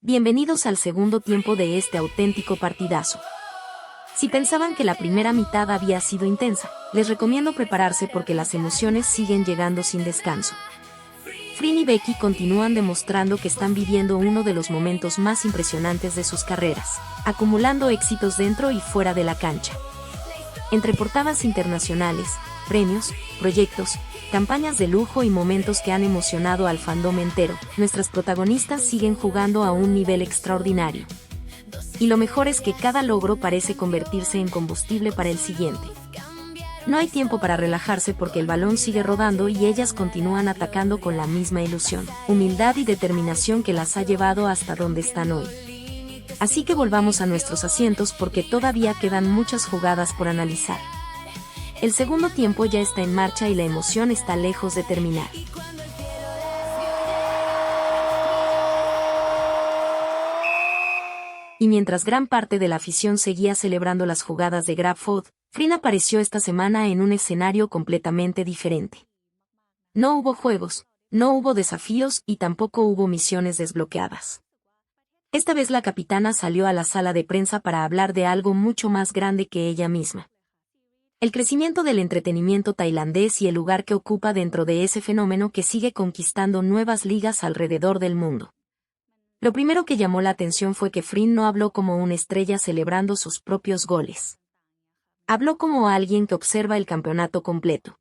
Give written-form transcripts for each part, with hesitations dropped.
Bienvenidos al segundo tiempo de este auténtico partidazo. Si pensaban que la primera mitad había sido intensa, les recomiendo prepararse porque las emociones siguen llegando sin descanso. Frin y Becky continúan demostrando que están viviendo uno de los momentos más impresionantes de sus carreras, acumulando éxitos dentro y fuera de la cancha. Entre portadas internacionales, premios, proyectos, campañas de lujo y momentos que han emocionado al fandom entero, nuestras protagonistas siguen jugando a un nivel extraordinario. Y lo mejor es que cada logro parece convertirse en combustible para el siguiente. No hay tiempo para relajarse porque el balón sigue rodando y ellas continúan atacando con la misma ilusión, humildad y determinación que las ha llevado hasta donde están hoy. Así que volvamos a nuestros asientos porque todavía quedan muchas jugadas por analizar. El segundo tiempo ya está en marcha y la emoción está lejos de terminar. Y mientras gran parte de la afición seguía celebrando las jugadas de Grab Food, Frin apareció esta semana en un escenario completamente diferente. No hubo juegos, no hubo desafíos y tampoco hubo misiones desbloqueadas. Esta vez la capitana salió a la sala de prensa para hablar de algo mucho más grande que ella misma. El crecimiento del entretenimiento tailandés y el lugar que ocupa dentro de ese fenómeno que sigue conquistando nuevas ligas alrededor del mundo. Lo primero que llamó la atención fue que Frin no habló como una estrella celebrando sus propios goles. Habló como alguien que observa el campeonato completo.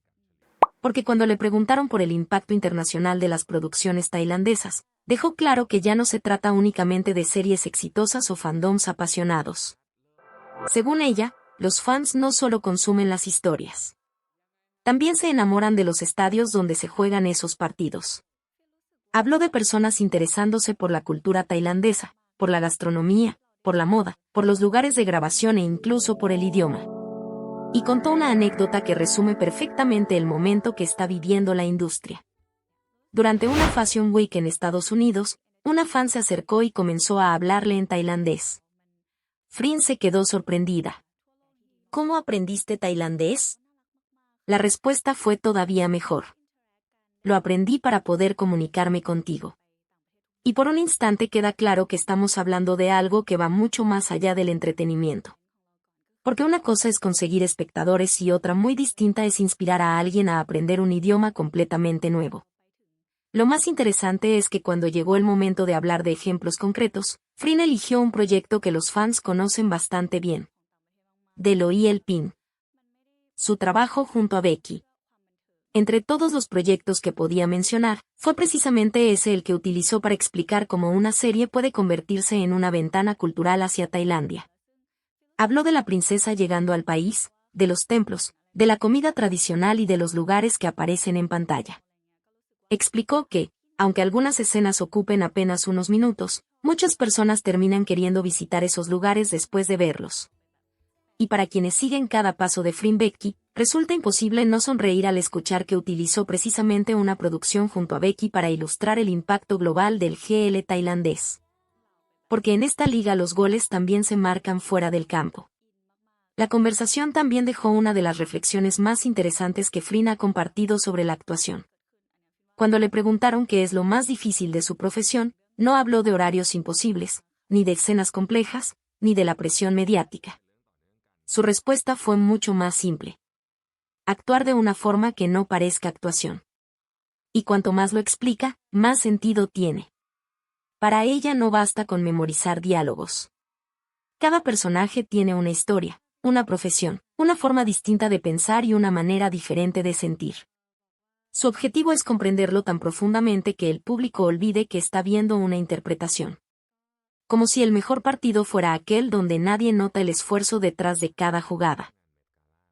Porque cuando le preguntaron por el impacto internacional de las producciones tailandesas, dejó claro que ya no se trata únicamente de series exitosas o fandoms apasionados. Según ella, los fans no solo consumen las historias. También se enamoran de los estadios donde se juegan esos partidos. Habló de personas interesándose por la cultura tailandesa, por la gastronomía, por la moda, por los lugares de grabación e incluso por el idioma. Y contó una anécdota que resume perfectamente el momento que está viviendo la industria. Durante una Fashion Week en Estados Unidos, una fan se acercó y comenzó a hablarle en tailandés. Frin se quedó sorprendida. ¿Cómo aprendiste tailandés? La respuesta fue todavía mejor. Lo aprendí para poder comunicarme contigo. Y por un instante queda claro que estamos hablando de algo que va mucho más allá del entretenimiento. Porque una cosa es conseguir espectadores y otra muy distinta es inspirar a alguien a aprender un idioma completamente nuevo. Lo más interesante es que cuando llegó el momento de hablar de ejemplos concretos, Frin eligió un proyecto que los fans conocen bastante bien. Delo y el Pin. Su trabajo junto a Becky. Entre todos los proyectos que podía mencionar, fue precisamente ese el que utilizó para explicar cómo una serie puede convertirse en una ventana cultural hacia Tailandia. Habló de la princesa llegando al país, de los templos, de la comida tradicional y de los lugares que aparecen en pantalla. Explicó que, aunque algunas escenas ocupen apenas unos minutos, muchas personas terminan queriendo visitar esos lugares después de verlos. Y para quienes siguen cada paso de Frin Becky, resulta imposible no sonreír al escuchar que utilizó precisamente una producción junto a Becky para ilustrar el impacto global del GL tailandés. Porque en esta liga los goles también se marcan fuera del campo. La conversación también dejó una de las reflexiones más interesantes que Frin ha compartido sobre la actuación. Cuando le preguntaron qué es lo más difícil de su profesión, no habló de horarios imposibles, ni de escenas complejas, ni de la presión mediática. Su respuesta fue mucho más simple. Actuar de una forma que no parezca actuación. Y cuanto más lo explica, más sentido tiene. Para ella no basta con memorizar diálogos. Cada personaje tiene una historia, una profesión, una forma distinta de pensar y una manera diferente de sentir. Su objetivo es comprenderlo tan profundamente que el público olvide que está viendo una interpretación. Como si el mejor partido fuera aquel donde nadie nota el esfuerzo detrás de cada jugada.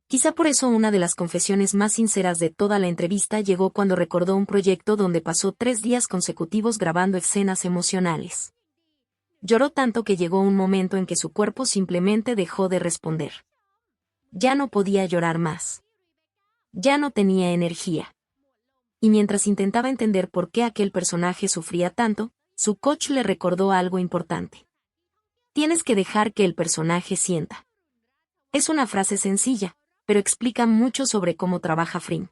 Quizá por eso una de las confesiones más sinceras de toda la entrevista llegó cuando recordó un proyecto donde pasó 3 días consecutivos grabando escenas emocionales. Lloró tanto que llegó un momento en que su cuerpo simplemente dejó de responder. Ya no podía llorar más. Ya no tenía energía. Y mientras intentaba entender por qué aquel personaje sufría tanto, su coach le recordó algo importante. Tienes que dejar que el personaje sienta. Es una frase sencilla, pero explica mucho sobre cómo trabaja Frin.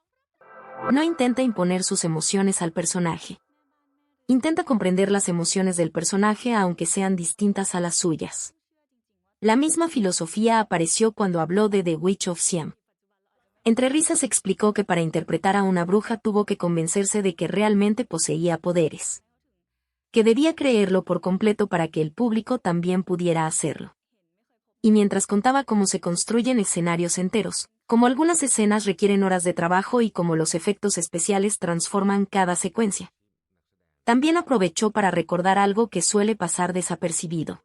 No intenta imponer sus emociones al personaje. Intenta comprender las emociones del personaje aunque sean distintas a las suyas. La misma filosofía apareció cuando habló de The Witch of Siam. Entre risas explicó que para interpretar a una bruja tuvo que convencerse de que realmente poseía poderes. Que debía creerlo por completo para que el público también pudiera hacerlo. Y mientras contaba cómo se construyen escenarios enteros, cómo algunas escenas requieren horas de trabajo y cómo los efectos especiales transforman cada secuencia. También aprovechó para recordar algo que suele pasar desapercibido.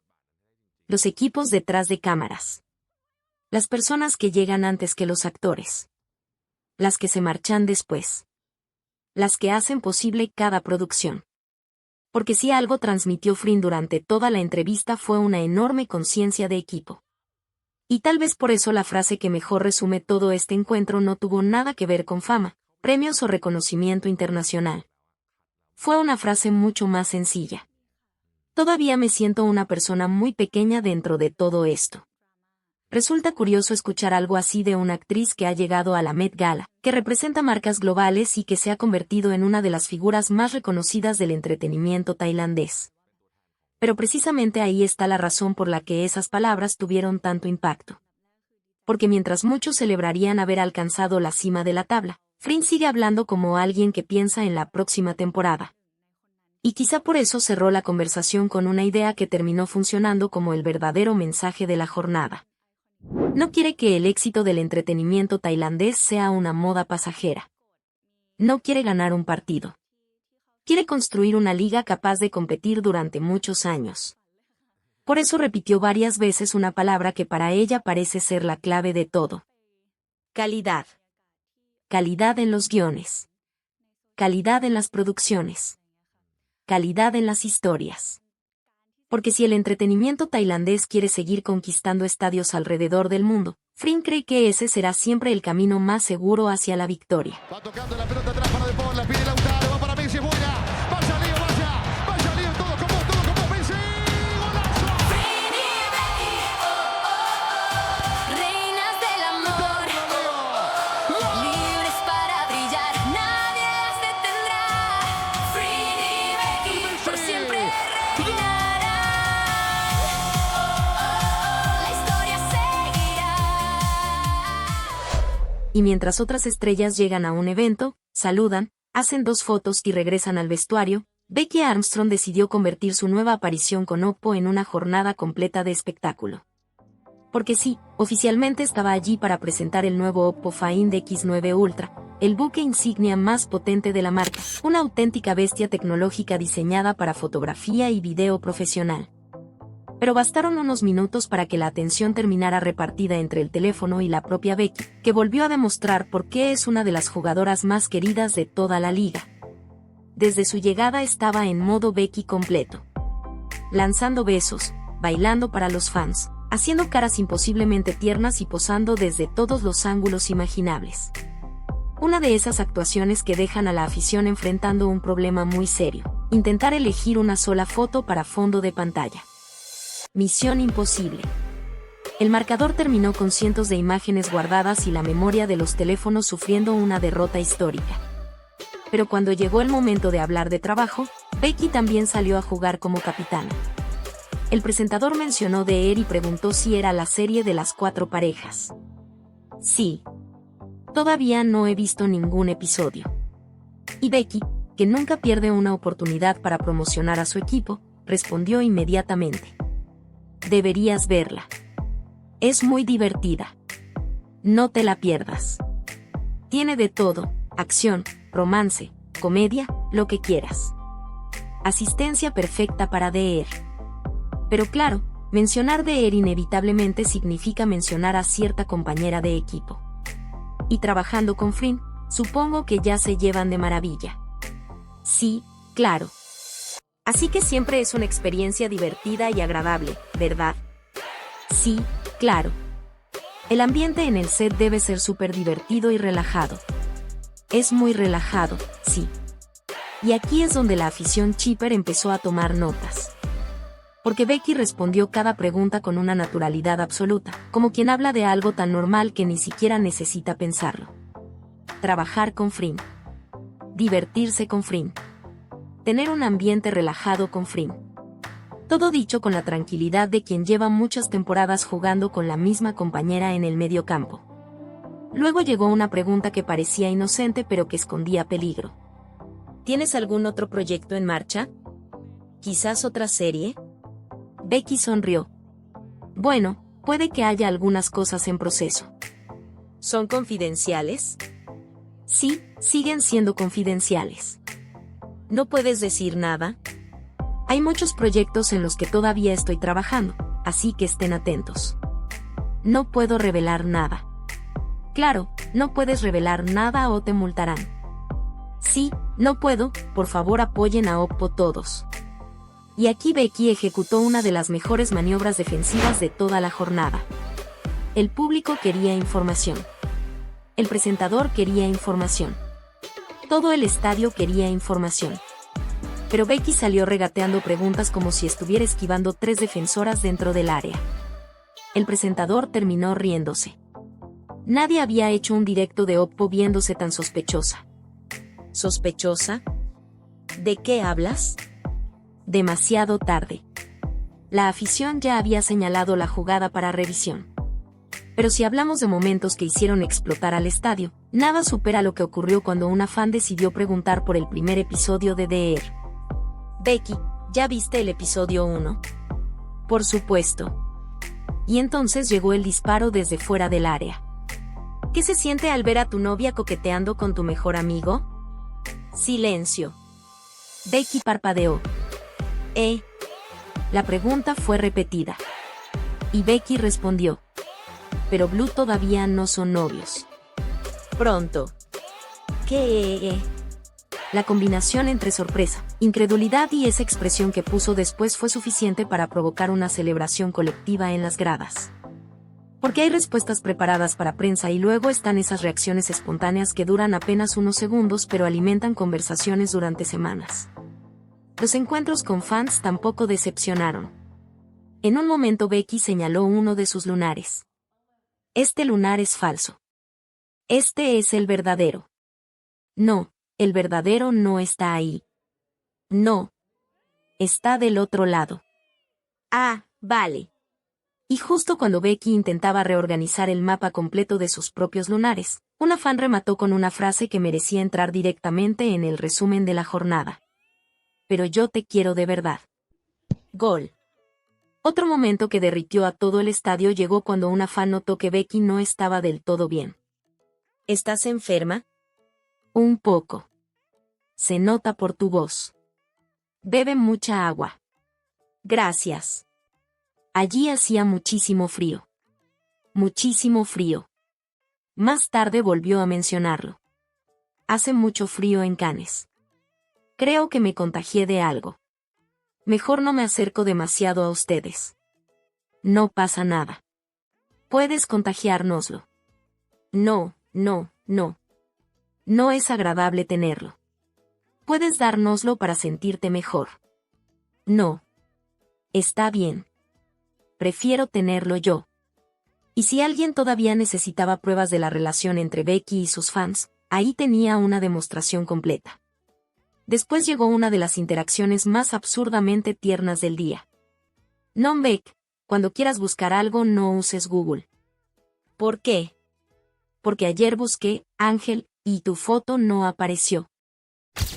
Los equipos detrás de cámaras. Las personas que llegan antes que los actores. Las que se marchan después. Las que hacen posible cada producción. Porque si algo transmitió Frin durante toda la entrevista fue una enorme conciencia de equipo. Y tal vez por eso la frase que mejor resume todo este encuentro no tuvo nada que ver con fama, premios o reconocimiento internacional. Fue una frase mucho más sencilla. Todavía me siento una persona muy pequeña dentro de todo esto. Resulta curioso escuchar algo así de una actriz que ha llegado a la Met Gala, que representa marcas globales y que se ha convertido en una de las figuras más reconocidas del entretenimiento tailandés. Pero precisamente ahí está la razón por la que esas palabras tuvieron tanto impacto. Porque mientras muchos celebrarían haber alcanzado la cima de la tabla, Frin sigue hablando como alguien que piensa en la próxima temporada. Y quizá por eso cerró la conversación con una idea que terminó funcionando como el verdadero mensaje de la jornada. No quiere que el éxito del entretenimiento tailandés sea una moda pasajera. No quiere ganar un partido. Quiere construir una liga capaz de competir durante muchos años. Por eso repitió varias veces una palabra que para ella parece ser la clave de todo. Calidad. Calidad en los guiones. Calidad en las producciones. Calidad en las historias. Porque si el entretenimiento tailandés quiere seguir conquistando estadios alrededor del mundo, Frin cree que ese será siempre el camino más seguro hacia la victoria. Va tocando la pelota atrás para De Paul, la pide Lautaro, va para Messi, es buena. Vaya Leo, vaya Leo, todo como Messi. ¡Golazo! Reinas del amor, libres para brillar, nadie las detendrá. Free y Becky, por siempre reinarán. La historia seguirá. Y mientras otras estrellas llegan a un evento, saludan, hacen 2 fotos y regresan al vestuario, Becky Armstrong decidió convertir su nueva aparición con Oppo en una jornada completa de espectáculo. Porque sí, oficialmente estaba allí para presentar el nuevo Oppo Find X9 Ultra, el buque insignia más potente de la marca, una auténtica bestia tecnológica diseñada para fotografía y video profesional. Pero bastaron unos minutos para que la atención terminara repartida entre el teléfono y la propia Becky, que volvió a demostrar por qué es una de las jugadoras más queridas de toda la liga. Desde su llegada estaba en modo Becky completo. Lanzando besos, bailando para los fans, haciendo caras imposiblemente tiernas y posando desde todos los ángulos imaginables. Una de esas actuaciones que dejan a la afición enfrentando un problema muy serio: intentar elegir una sola foto para fondo de pantalla. Misión imposible. El marcador terminó con cientos de imágenes guardadas y la memoria de los teléfonos sufriendo una derrota histórica. Pero cuando llegó el momento de hablar de trabajo, Becky también salió a jugar como capitana. El presentador mencionó de Air y preguntó si era la serie de las 4 parejas. Sí. Todavía no he visto ningún episodio. Y Becky, que nunca pierde una oportunidad para promocionar a su equipo, respondió inmediatamente: deberías verla. Es muy divertida. No te la pierdas. Tiene de todo: acción, romance, comedia, lo que quieras. Asistencia perfecta para The Air. Pero claro, mencionar The Air inevitablemente significa mencionar a cierta compañera de equipo. Y trabajando con Frin, supongo que ya se llevan de maravilla. Sí, claro. Así que siempre es una experiencia divertida y agradable, ¿verdad? Sí, claro. El ambiente en el set debe ser súper divertido y relajado. Es muy relajado, sí. Y aquí es donde la afición chipper empezó a tomar notas. Porque Becky respondió cada pregunta con una naturalidad absoluta, como quien habla de algo tan normal que ni siquiera necesita pensarlo. Trabajar con Frin. Divertirse con Frin. tener un ambiente relajado con Frin. Todo dicho con la tranquilidad de quien lleva muchas temporadas jugando con la misma compañera en el mediocampo. Luego llegó una pregunta que parecía inocente pero que escondía peligro. ¿Tienes algún otro proyecto en marcha? ¿Quizás otra serie? Becky sonrió. Bueno, puede que haya algunas cosas en proceso. ¿Son confidenciales? Sí, siguen siendo confidenciales. ¿No puedes decir nada? Hay muchos proyectos en los que todavía estoy trabajando, así que estén atentos. No puedo revelar nada. Claro, no puedes revelar nada o te multarán. Sí, no puedo, por favor apoyen a Oppo todos. Y aquí Becky ejecutó una de las mejores maniobras defensivas de toda la jornada. El público quería información. El presentador quería información. Todo el estadio quería información. Pero Becky salió regateando preguntas como si estuviera esquivando 3 defensoras dentro del área. El presentador terminó riéndose. Nadie había hecho un directo de Oppo viéndose tan sospechosa. ¿Sospechosa? ¿De qué hablas? Demasiado tarde. La afición ya había señalado la jugada para revisión. Pero si hablamos de momentos que hicieron explotar al estadio, nada supera lo que ocurrió cuando una fan decidió preguntar por el primer episodio de The Air. Becky, ¿ya viste el episodio 1? Por supuesto. Y entonces llegó el disparo desde fuera del área. ¿Qué se siente al ver a tu novia coqueteando con tu mejor amigo? Silencio. Becky parpadeó. La pregunta fue repetida. Y Becky respondió. Pero Blue todavía no son novios. Pronto. ¿Qué? La combinación entre sorpresa, incredulidad y esa expresión que puso después fue suficiente para provocar una celebración colectiva en las gradas. Porque hay respuestas preparadas para prensa y luego están esas reacciones espontáneas que duran apenas unos segundos pero alimentan conversaciones durante semanas. Los encuentros con fans tampoco decepcionaron. En un momento Becky señaló uno de sus lunares. Este lunar es falso. Este es el verdadero. No, el verdadero no está ahí. No. Está del otro lado. Ah, vale. Y justo cuando Becky intentaba reorganizar el mapa completo de sus propios lunares, una fan remató con una frase que merecía entrar directamente en el resumen de la jornada. Pero yo te quiero de verdad. Gol. Otro momento que derritió a todo el estadio llegó cuando una fan notó que Becky no estaba del todo bien. ¿Estás enferma? Un poco. Se nota por tu voz. Bebe mucha agua. Gracias. Allí hacía muchísimo frío. Muchísimo frío. Más tarde volvió a mencionarlo. Hace mucho frío en Cannes. Creo que me contagié de algo. Mejor no me acerco demasiado a ustedes. No pasa nada. Puedes contagiárnoslo. No. No es agradable tenerlo. Puedes dárnoslo para sentirte mejor. No. Está bien. Prefiero tenerlo yo. Y si alguien todavía necesitaba pruebas de la relación entre Becky y sus fans, ahí tenía una demostración completa. Después llegó una de las interacciones más absurdamente tiernas del día. No, Beck, cuando quieras buscar algo no uses Google. ¿Por qué? Porque ayer busqué, Ángel, y tu foto no apareció.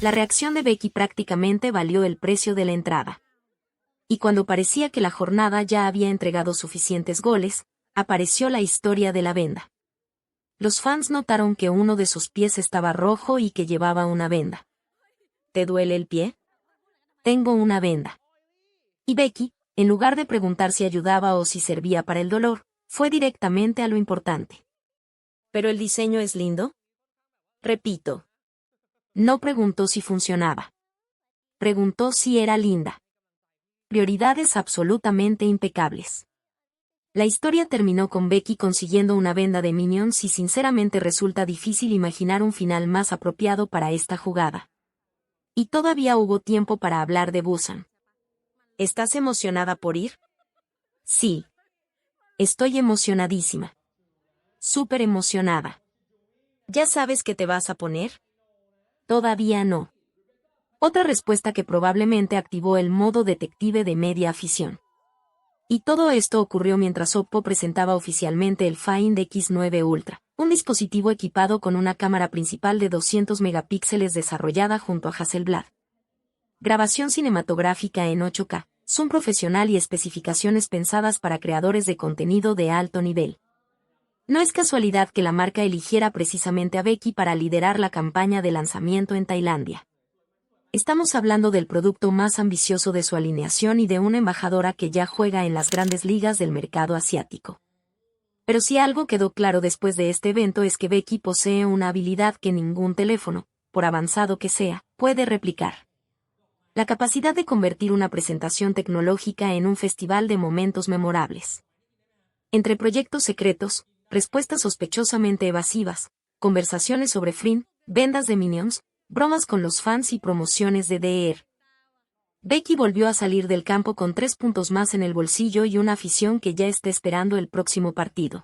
La reacción de Becky prácticamente valió el precio de la entrada. Y cuando parecía que la jornada ya había entregado suficientes goles, apareció la historia de la venda. Los fans notaron que uno de sus pies estaba rojo y que llevaba una venda. ¿Te duele el pie? Tengo una venda. Y Becky, en lugar de preguntar si ayudaba o si servía para el dolor, fue directamente a lo importante. ¿Pero el diseño es lindo? Repito. No preguntó si funcionaba. Preguntó si era linda. Prioridades absolutamente impecables. La historia terminó con Becky consiguiendo una venda de Minions y sinceramente resulta difícil imaginar un final más apropiado para esta jugada. Y todavía hubo tiempo para hablar de Busan. ¿Estás emocionada por ir? Sí. Estoy emocionadísima. Súper emocionada. ¿Ya sabes qué te vas a poner? Todavía no. Otra respuesta que probablemente activó el modo detective de media afición. Y todo esto ocurrió mientras Oppo presentaba oficialmente el Find X9 Ultra, un dispositivo equipado con una cámara principal de 200 megapíxeles desarrollada junto a Hasselblad. Grabación cinematográfica en 8K, zoom profesional y especificaciones pensadas para creadores de contenido de alto nivel. No es casualidad que la marca eligiera precisamente a Becky para liderar la campaña de lanzamiento en Tailandia. Estamos hablando del producto más ambicioso de su alineación y de una embajadora que ya juega en las grandes ligas del mercado asiático. Pero si algo quedó claro después de este evento es que Becky posee una habilidad que ningún teléfono, por avanzado que sea, puede replicar. La capacidad de convertir una presentación tecnológica en un festival de momentos memorables. Entre proyectos secretos, respuestas sospechosamente evasivas, conversaciones sobre Frin, vendas de Minions, bromas con los fans y promociones de DR. Becky volvió a salir del campo con 3 puntos más en el bolsillo y una afición que ya está esperando el próximo partido.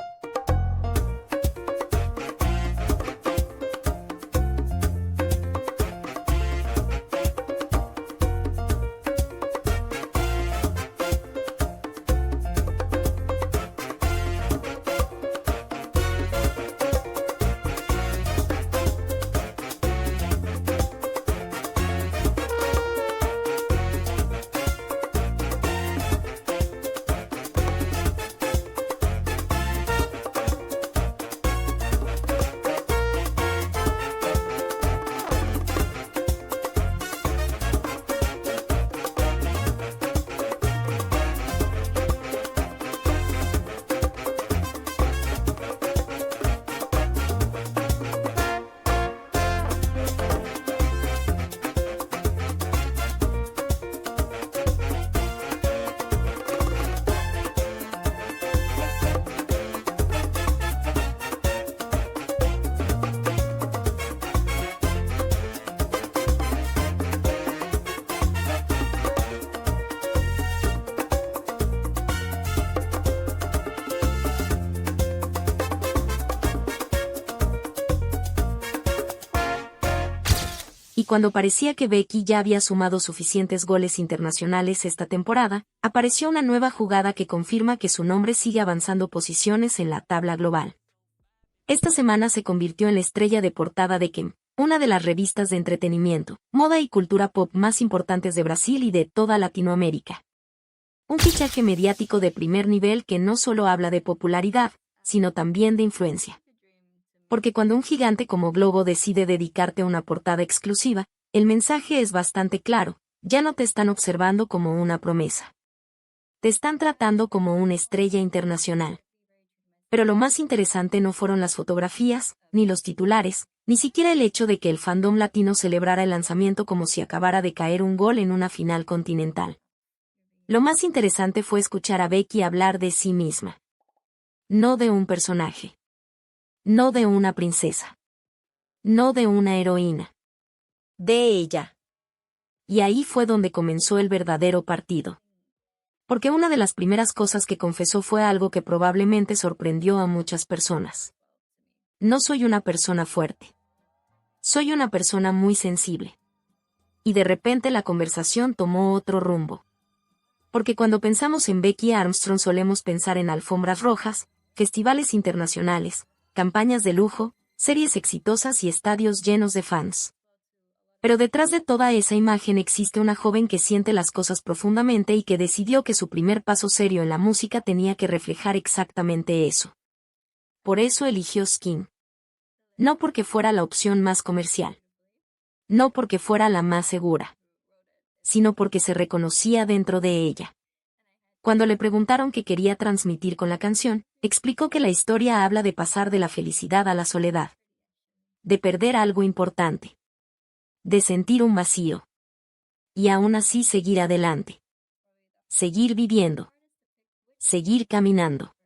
Y cuando parecía que Becky ya había sumado suficientes goles internacionales esta temporada, apareció una nueva jugada que confirma que su nombre sigue avanzando posiciones en la tabla global. Esta semana se convirtió en la estrella de portada de Kem, una de las revistas de entretenimiento, moda y cultura pop más importantes de Brasil y de toda Latinoamérica. Un fichaje mediático de primer nivel que no solo habla de popularidad, sino también de influencia. Porque cuando un gigante como Globo decide dedicarte una portada exclusiva, el mensaje es bastante claro: ya no te están observando como una promesa. Te están tratando como una estrella internacional. Pero lo más interesante no fueron las fotografías, ni los titulares, ni siquiera el hecho de que el fandom latino celebrara el lanzamiento como si acabara de caer un gol en una final continental. Lo más interesante fue escuchar a Becky hablar de sí misma. No de un personaje. No de una princesa. No de una heroína. De ella. Y ahí fue donde comenzó el verdadero partido. Porque una de las primeras cosas que confesó fue algo que probablemente sorprendió a muchas personas. No soy una persona fuerte. Soy una persona muy sensible. Y de repente la conversación tomó otro rumbo. Porque cuando pensamos en Becky Armstrong solemos pensar en alfombras rojas, festivales internacionales, campañas de lujo, series exitosas y estadios llenos de fans. Pero detrás de toda esa imagen existe una joven que siente las cosas profundamente y que decidió que su primer paso serio en la música tenía que reflejar exactamente eso. Por eso eligió Skin. No porque fuera la opción más comercial. No porque fuera la más segura. Sino porque se reconocía dentro de ella. Cuando le preguntaron qué quería transmitir con la canción, explicó que la historia habla de pasar de la felicidad a la soledad. De perder algo importante. De sentir un vacío. Y aún así seguir adelante. Seguir viviendo. Seguir caminando.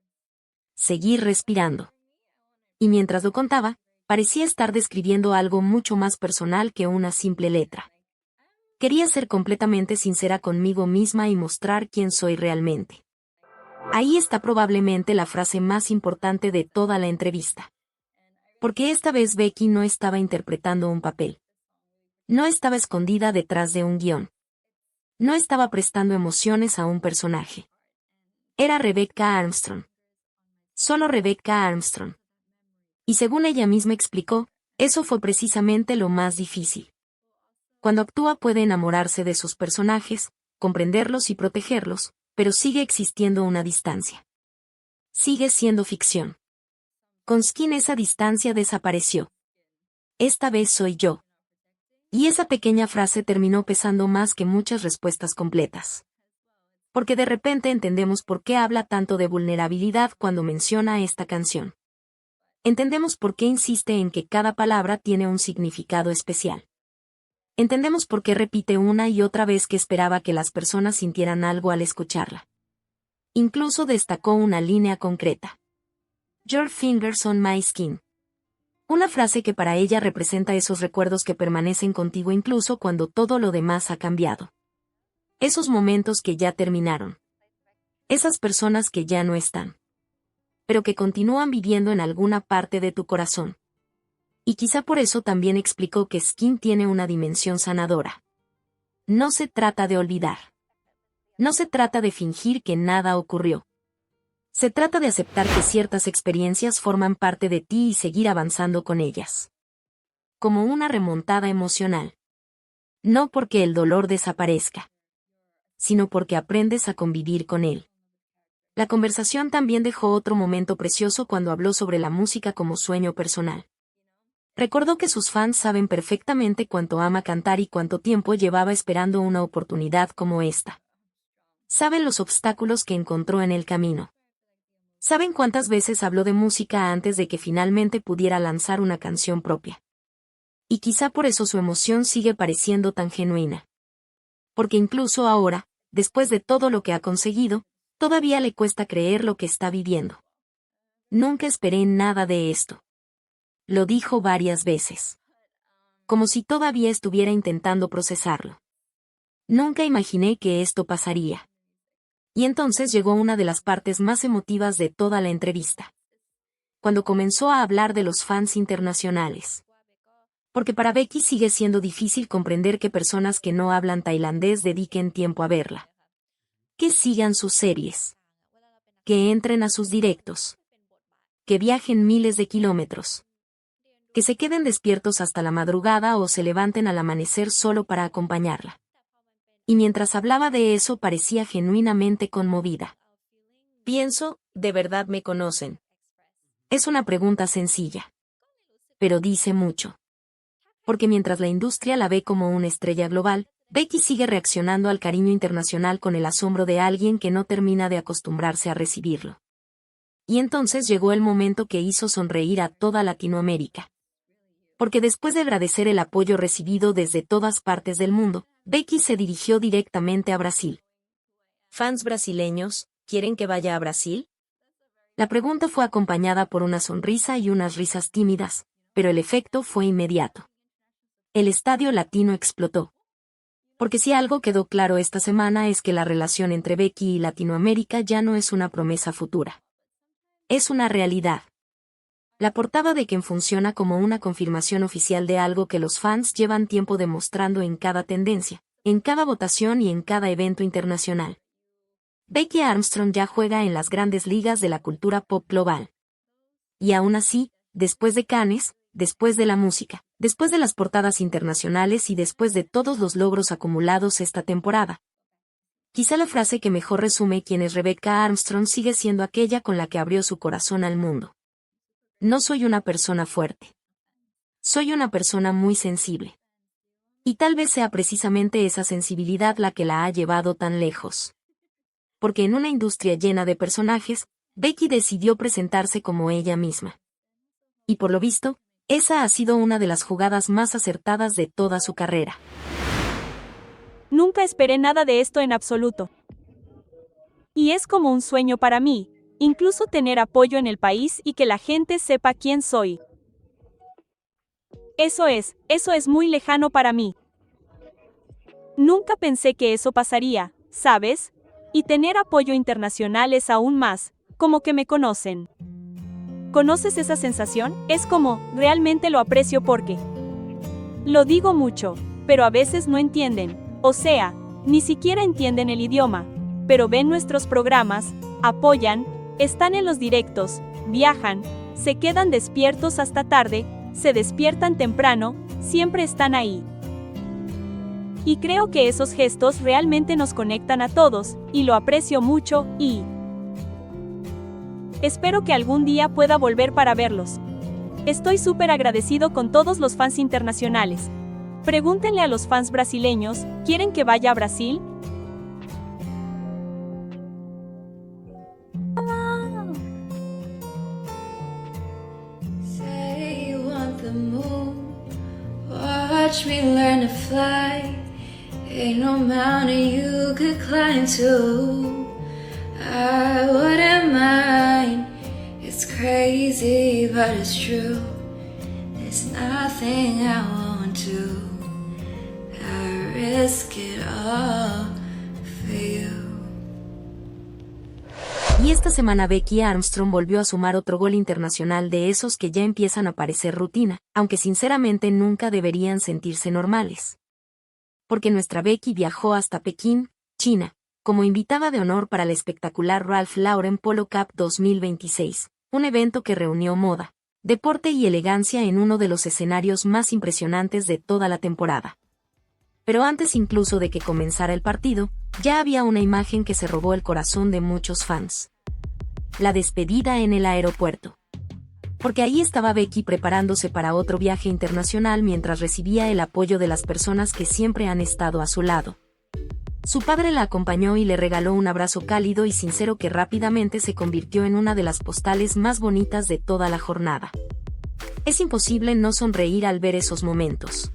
Seguir respirando. Y mientras lo contaba, parecía estar describiendo algo mucho más personal que una simple letra. Quería ser completamente sincera conmigo misma y mostrar quién soy realmente. Ahí está probablemente la frase más importante de toda la entrevista. Porque esta vez Becky no estaba interpretando un papel. No estaba escondida detrás de un guión. No estaba prestando emociones a un personaje. Era Rebecca Armstrong. Solo Rebecca Armstrong. Y según ella misma explicó, eso fue precisamente lo más difícil. Cuando actúa puede enamorarse de sus personajes, comprenderlos y protegerlos, pero sigue existiendo una distancia. Sigue siendo ficción. Con Skin esa distancia desapareció. Esta vez soy yo. Y esa pequeña frase terminó pesando más que muchas respuestas completas. Porque de repente entendemos por qué habla tanto de vulnerabilidad cuando menciona esta canción. Entendemos por qué insiste en que cada palabra tiene un significado especial. Entendemos por qué repite una y otra vez que esperaba que las personas sintieran algo al escucharla. Incluso destacó una línea concreta. Your fingers on my skin. Una frase que para ella representa esos recuerdos que permanecen contigo incluso cuando todo lo demás ha cambiado. Esos momentos que ya terminaron. Esas personas que ya no están. Pero que continúan viviendo en alguna parte de tu corazón. Y quizá por eso también explicó que Skin tiene una dimensión sanadora. No se trata de olvidar. No se trata de fingir que nada ocurrió. Se trata de aceptar que ciertas experiencias forman parte de ti y seguir avanzando con ellas. Como una remontada emocional. No porque el dolor desaparezca, sino porque aprendes a convivir con él. La conversación también dejó otro momento precioso cuando habló sobre la música como sueño personal. Recordó que sus fans saben perfectamente cuánto ama cantar y cuánto tiempo llevaba esperando una oportunidad como esta. Saben los obstáculos que encontró en el camino. Saben cuántas veces habló de música antes de que finalmente pudiera lanzar una canción propia. Y quizá por eso su emoción sigue pareciendo tan genuina. Porque incluso ahora, después de todo lo que ha conseguido, todavía le cuesta creer lo que está viviendo. Nunca esperé nada de esto. Lo dijo varias veces. Como si todavía estuviera intentando procesarlo. Nunca imaginé que esto pasaría. Y entonces llegó una de las partes más emotivas de toda la entrevista. Cuando comenzó a hablar de los fans internacionales. Porque para Becky sigue siendo difícil comprender que personas que no hablan tailandés dediquen tiempo a verla. Que sigan sus series. Que entren a sus directos. Que viajen miles de kilómetros. Que se queden despiertos hasta la madrugada o se levanten al amanecer solo para acompañarla. Y mientras hablaba de eso parecía genuinamente conmovida. Pienso, ¿de verdad me conocen? Es una pregunta sencilla. Pero dice mucho. Porque mientras la industria la ve como una estrella global, Becky sigue reaccionando al cariño internacional con el asombro de alguien que no termina de acostumbrarse a recibirlo. Y entonces llegó el momento que hizo sonreír a toda Latinoamérica. Porque después de agradecer el apoyo recibido desde todas partes del mundo, Becky se dirigió directamente a Brasil. ¿Fans brasileños quieren que vaya a Brasil? La pregunta fue acompañada por una sonrisa y unas risas tímidas, pero el efecto fue inmediato. El estadio latino explotó. Porque si algo quedó claro esta semana es que la relación entre Becky y Latinoamérica ya no es una promesa futura. Es una realidad. La portada de Ken funciona como una confirmación oficial de algo que los fans llevan tiempo demostrando en cada tendencia, en cada votación y en cada evento internacional. Becky Armstrong ya juega en las grandes ligas de la cultura pop global. Y aún así, después de Cannes, después de la música, después de las portadas internacionales y después de todos los logros acumulados esta temporada, quizá la frase que mejor resume quién es Rebecca Armstrong sigue siendo aquella con la que abrió su corazón al mundo. No soy una persona fuerte. Soy una persona muy sensible. Y tal vez sea precisamente esa sensibilidad la que la ha llevado tan lejos. Porque en una industria llena de personajes, Becky decidió presentarse como ella misma. Y por lo visto, esa ha sido una de las jugadas más acertadas de toda su carrera. Nunca esperé nada de esto en absoluto. Y es como un sueño para mí. Incluso tener apoyo en el país y que la gente sepa quién soy. Eso es muy lejano para mí. Nunca pensé que eso pasaría, ¿sabes? Y tener apoyo internacional es aún más, como que me conocen. ¿Conoces esa sensación? Es como, realmente lo aprecio porque. Lo digo mucho. pero a veces no entienden, o sea, ni siquiera entienden el idioma, pero ven nuestros programas, apoyan, están en los directos, viajan, se quedan despiertos hasta tarde, se despiertan temprano, siempre están ahí. Y creo que esos gestos realmente nos conectan a todos, y lo aprecio mucho, y espero que algún día pueda volver para verlos. Estoy súper agradecido con todos los fans internacionales. Pregúntenle a los fans brasileños, ¿quieren que vaya a Brasil? Say you want the moon, watch me learn to fly. Ain't no mountain you could climb to. I wouldn't mind. It's crazy, but it's true. There's nothing I won't do. I risk it all for you. Y esta semana Becky Armstrong volvió a sumar otro gol internacional de esos que ya empiezan a parecer rutina, aunque sinceramente nunca deberían sentirse normales. Porque nuestra Becky viajó hasta Pekín, China, como invitada de honor para el espectacular Ralph Lauren Polo Cup 2026, un evento que reunió moda, deporte y elegancia en uno de los escenarios más impresionantes de toda la temporada. Pero antes incluso de que comenzara el partido, ya había una imagen que se robó el corazón de muchos fans. La despedida en el aeropuerto. Porque ahí estaba Becky preparándose para otro viaje internacional mientras recibía el apoyo de las personas que siempre han estado a su lado. Su padre la acompañó y le regaló un abrazo cálido y sincero que rápidamente se convirtió en una de las postales más bonitas de toda la jornada. Es imposible no sonreír al ver esos momentos.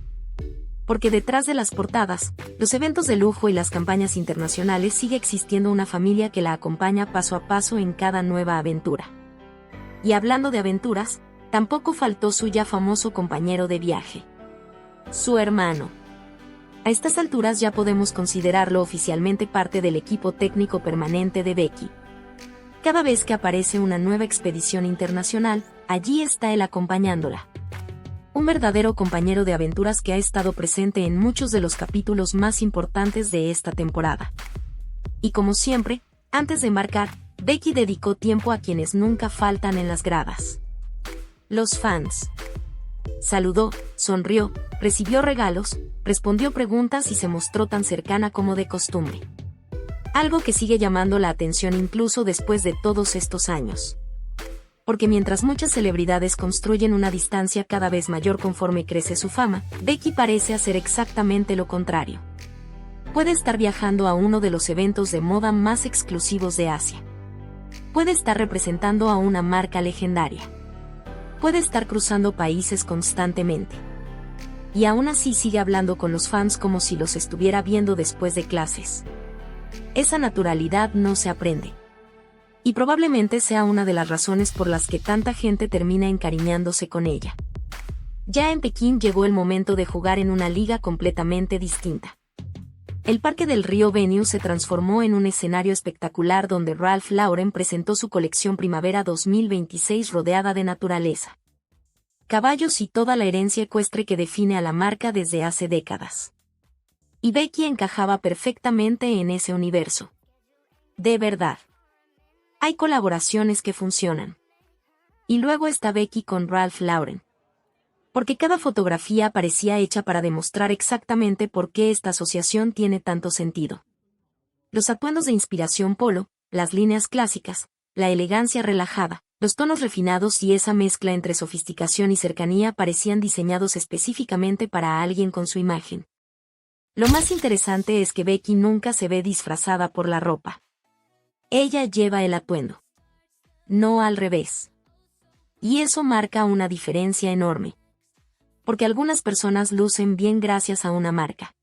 Porque detrás de las portadas, los eventos de lujo y las campañas internacionales sigue existiendo una familia que la acompaña paso a paso en cada nueva aventura. Y hablando de aventuras, tampoco faltó su ya famoso compañero de viaje. Su hermano. A estas alturas ya podemos considerarlo oficialmente parte del equipo técnico permanente de Becky. Cada vez que aparece una nueva expedición internacional, allí está él acompañándola. Un verdadero compañero de aventuras que ha estado presente en muchos de los capítulos más importantes de esta temporada. Y como siempre, antes de embarcar, Becky dedicó tiempo a quienes nunca faltan en las gradas. Los fans. Saludó, sonrió, recibió regalos, respondió preguntas y se mostró tan cercana como de costumbre. Algo que sigue llamando la atención incluso después de todos estos años. Porque mientras muchas celebridades construyen una distancia cada vez mayor conforme crece su fama, Becky parece hacer exactamente lo contrario. Puede estar viajando a uno de los eventos de moda más exclusivos de Asia. Puede estar representando a una marca legendaria. Puede estar cruzando países constantemente. Y aún así sigue hablando con los fans como si los estuviera viendo después de clases. Esa naturalidad no se aprende. Y probablemente sea una de las razones por las que tanta gente termina encariñándose con ella. Ya en Pekín llegó el momento de jugar en una liga completamente distinta. El Parque del Río Venue se transformó en un escenario espectacular donde Ralph Lauren presentó su colección Primavera 2026 rodeada de naturaleza, caballos y toda la herencia ecuestre que define a la marca desde hace décadas. Y Becky encajaba perfectamente en ese universo. De verdad. Hay colaboraciones que funcionan. Y luego está Becky con Ralph Lauren. Porque cada fotografía parecía hecha para demostrar exactamente por qué esta asociación tiene tanto sentido. Los atuendos de inspiración polo, las líneas clásicas, la elegancia relajada, los tonos refinados y esa mezcla entre sofisticación y cercanía parecían diseñados específicamente para alguien con su imagen. Lo más interesante es que Becky nunca se ve disfrazada por la ropa. Ella lleva el atuendo. No al revés. Y eso marca una diferencia enorme. Porque algunas personas lucen bien gracias a una marca.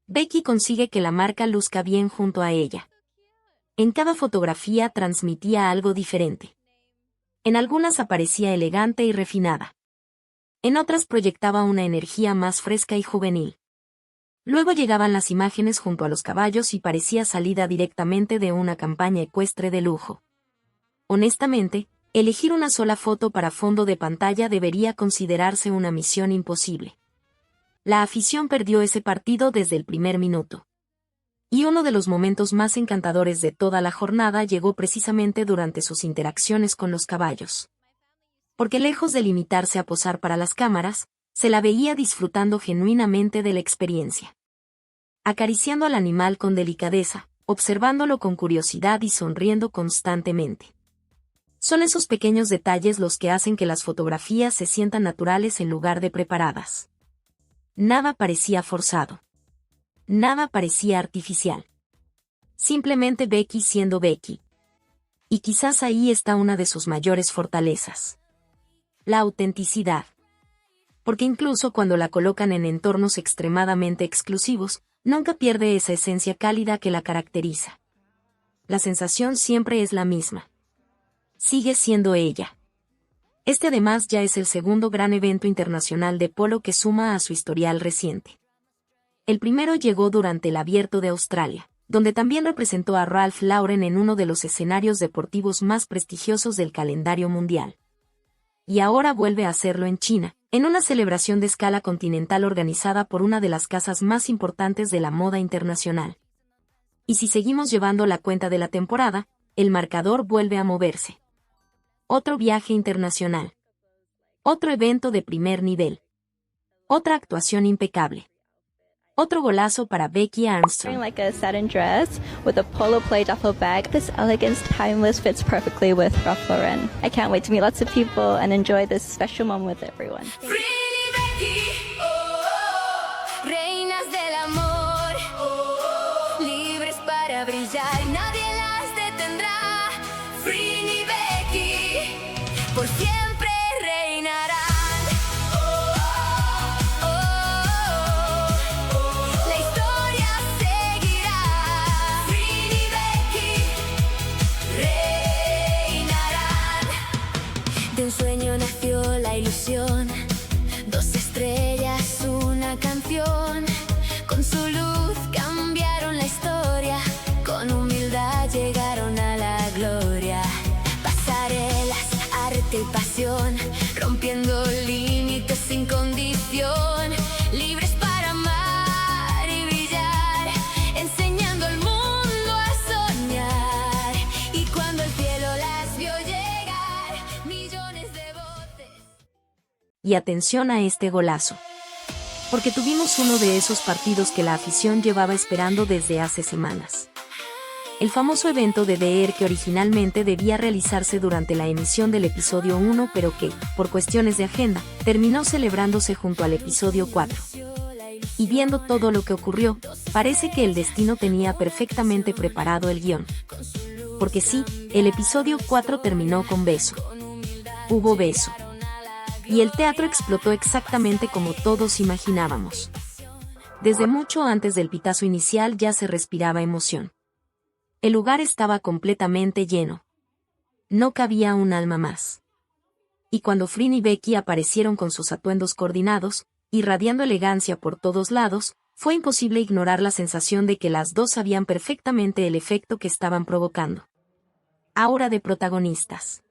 Becky consigue que la marca luzca bien junto a ella. En cada fotografía transmitía algo diferente. En algunas aparecía elegante y refinada. En otras proyectaba una energía más fresca y juvenil. Luego llegaban las imágenes junto a los caballos y parecía salida directamente de una campaña ecuestre de lujo. Honestamente, elegir una sola foto para fondo de pantalla debería considerarse una misión imposible. La afición perdió ese partido desde el primer minuto. Y uno de los momentos más encantadores de toda la jornada llegó precisamente durante sus interacciones con los caballos. Porque lejos de limitarse a posar para las cámaras, se la veía disfrutando genuinamente de la experiencia. Acariciando al animal con delicadeza, observándolo con curiosidad y sonriendo constantemente. Son esos pequeños detalles los que hacen que las fotografías se sientan naturales en lugar de preparadas. Nada parecía forzado. Nada parecía artificial. Simplemente Becky siendo Becky. Y quizás ahí está una de sus mayores fortalezas. La autenticidad. Porque incluso cuando la colocan en entornos extremadamente exclusivos, nunca pierde esa esencia cálida que la caracteriza. La sensación siempre es la misma. Sigue siendo ella. Este además ya es el segundo gran evento internacional de polo que suma a su historial reciente. El primero llegó durante el Abierto de Australia, donde también representó a Ralph Lauren en uno de los escenarios deportivos más prestigiosos del calendario mundial. Y ahora vuelve a hacerlo en China, en una celebración de escala continental organizada por una de las casas más importantes de la moda internacional. Y si seguimos llevando la cuenta de la temporada, el marcador vuelve a moverse. Otro viaje internacional. Otro evento de primer nivel. Otra actuación impecable. Otro golazo para Becky Armstrong. Wearing like a satin dress with a polo play duffel bag. This elegance, timeless fits perfectly with Ralph Lauren. I can't wait to meet lots of people and enjoy this special moment with everyone. Frini Becky, reinas del amor, libres para brillar, nadie las detendrá. Frini Becky, por siempre reinarán. La historia seguirá. Frini Becky, reinarán. De un sueño nació la ilusión. Dos estrellas, una canción. Con su luz cambiaron la historia. Con humildad llegaron a la gloria. Pasarelas, arte y pasión. Rompiendo límites sin condición. Libres para amar y brillar. Enseñando al mundo a soñar. Y cuando el cielo las vio llegar, millones de voces. Y atención a este golazo. Porque tuvimos uno de esos partidos que la afición llevaba esperando desde hace semanas. El famoso evento de DR que originalmente debía realizarse durante la emisión del episodio 1 pero que, por cuestiones de agenda, terminó celebrándose junto al episodio 4. Y viendo todo lo que ocurrió, parece que el destino tenía perfectamente preparado el guión. Porque sí, el episodio 4 terminó con beso. Hubo beso. Y el teatro explotó exactamente como todos imaginábamos. Desde mucho antes del pitazo inicial ya se respiraba emoción. El lugar estaba completamente lleno. No cabía un alma más. Y cuando Frini y Becky aparecieron con sus atuendos coordinados, irradiando elegancia por todos lados, fue imposible ignorar la sensación de que las dos sabían perfectamente el efecto que estaban provocando. Aura de protagonistas.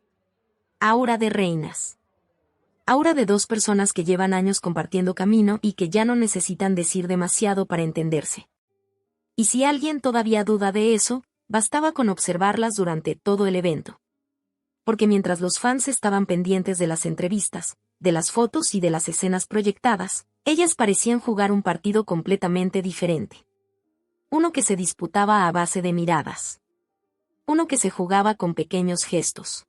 Aura de reinas. Aura de dos personas que llevan años compartiendo camino y que ya no necesitan decir demasiado para entenderse. Y si alguien todavía duda de eso, bastaba con observarlas durante todo el evento. Porque mientras los fans estaban pendientes de las entrevistas, de las fotos y de las escenas proyectadas, ellas parecían jugar un partido completamente diferente. Uno que se disputaba a base de miradas. Uno que se jugaba con pequeños gestos.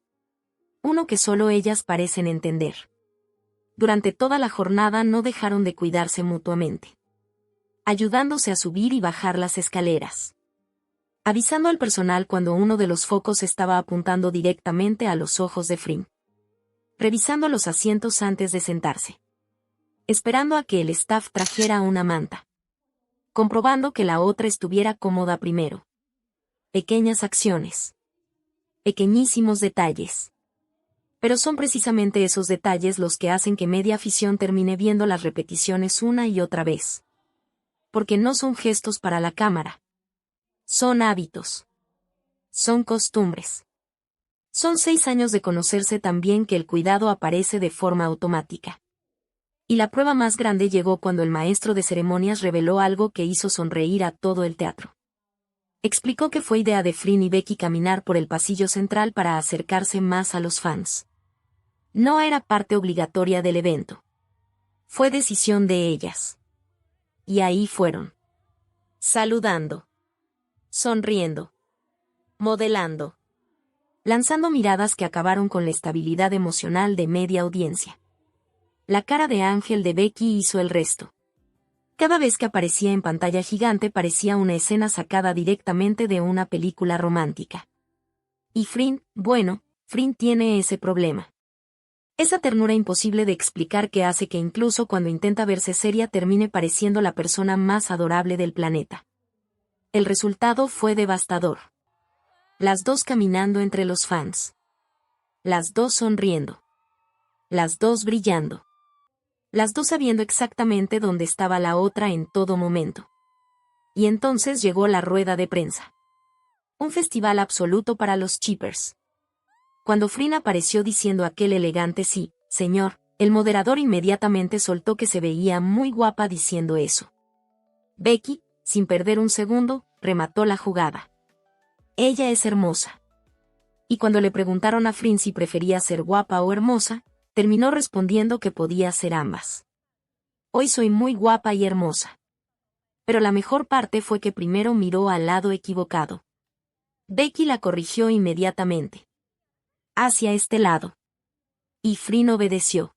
Uno que solo ellas parecen entender. Durante toda la jornada no dejaron de cuidarse mutuamente. Ayudándose a subir y bajar las escaleras. Avisando al personal cuando uno de los focos estaba apuntando directamente a los ojos de Frim. Revisando los asientos antes de sentarse. Esperando a que el staff trajera una manta. Comprobando que la otra estuviera cómoda primero. Pequeñas acciones. Pequeñísimos detalles. Pero son precisamente esos detalles los que hacen que media afición termine viendo las repeticiones una y otra vez. Porque no son gestos para la cámara. Son hábitos. Son costumbres. Son 6 años de conocerse tan bien que el cuidado aparece de forma automática. Y la prueba más grande llegó cuando el maestro de ceremonias reveló algo que hizo sonreír a todo el teatro. Explicó que fue idea de Flynn y Becky caminar por el pasillo central para acercarse más a los fans. No era parte obligatoria del evento. Fue decisión de ellas. Y ahí fueron. Saludando. Sonriendo. Modelando. Lanzando miradas que acabaron con la estabilidad emocional de media audiencia. La cara de ángel de Becky hizo el resto. Cada vez que aparecía en pantalla gigante parecía una escena sacada directamente de una película romántica. Y Flynn, bueno, Flynn tiene ese problema. Esa ternura imposible de explicar que hace que incluso cuando intenta verse seria termine pareciendo la persona más adorable del planeta. El resultado fue devastador. Las dos caminando entre los fans. Las dos sonriendo. Las dos brillando. Las dos sabiendo exactamente dónde estaba la otra en todo momento. Y entonces llegó la rueda de prensa. Un festival absoluto para los Chippers. Cuando Flynn apareció diciendo aquel elegante sí, señor, el moderador inmediatamente soltó que se veía muy guapa diciendo eso. Becky, sin perder un segundo, remató la jugada. Ella es hermosa. Y cuando le preguntaron a Flynn si prefería ser guapa o hermosa, terminó respondiendo que podía ser ambas. Hoy soy muy guapa y hermosa. Pero la mejor parte fue que primero miró al lado equivocado. Becky la corrigió inmediatamente. Hacia este lado. Y Flynn obedeció.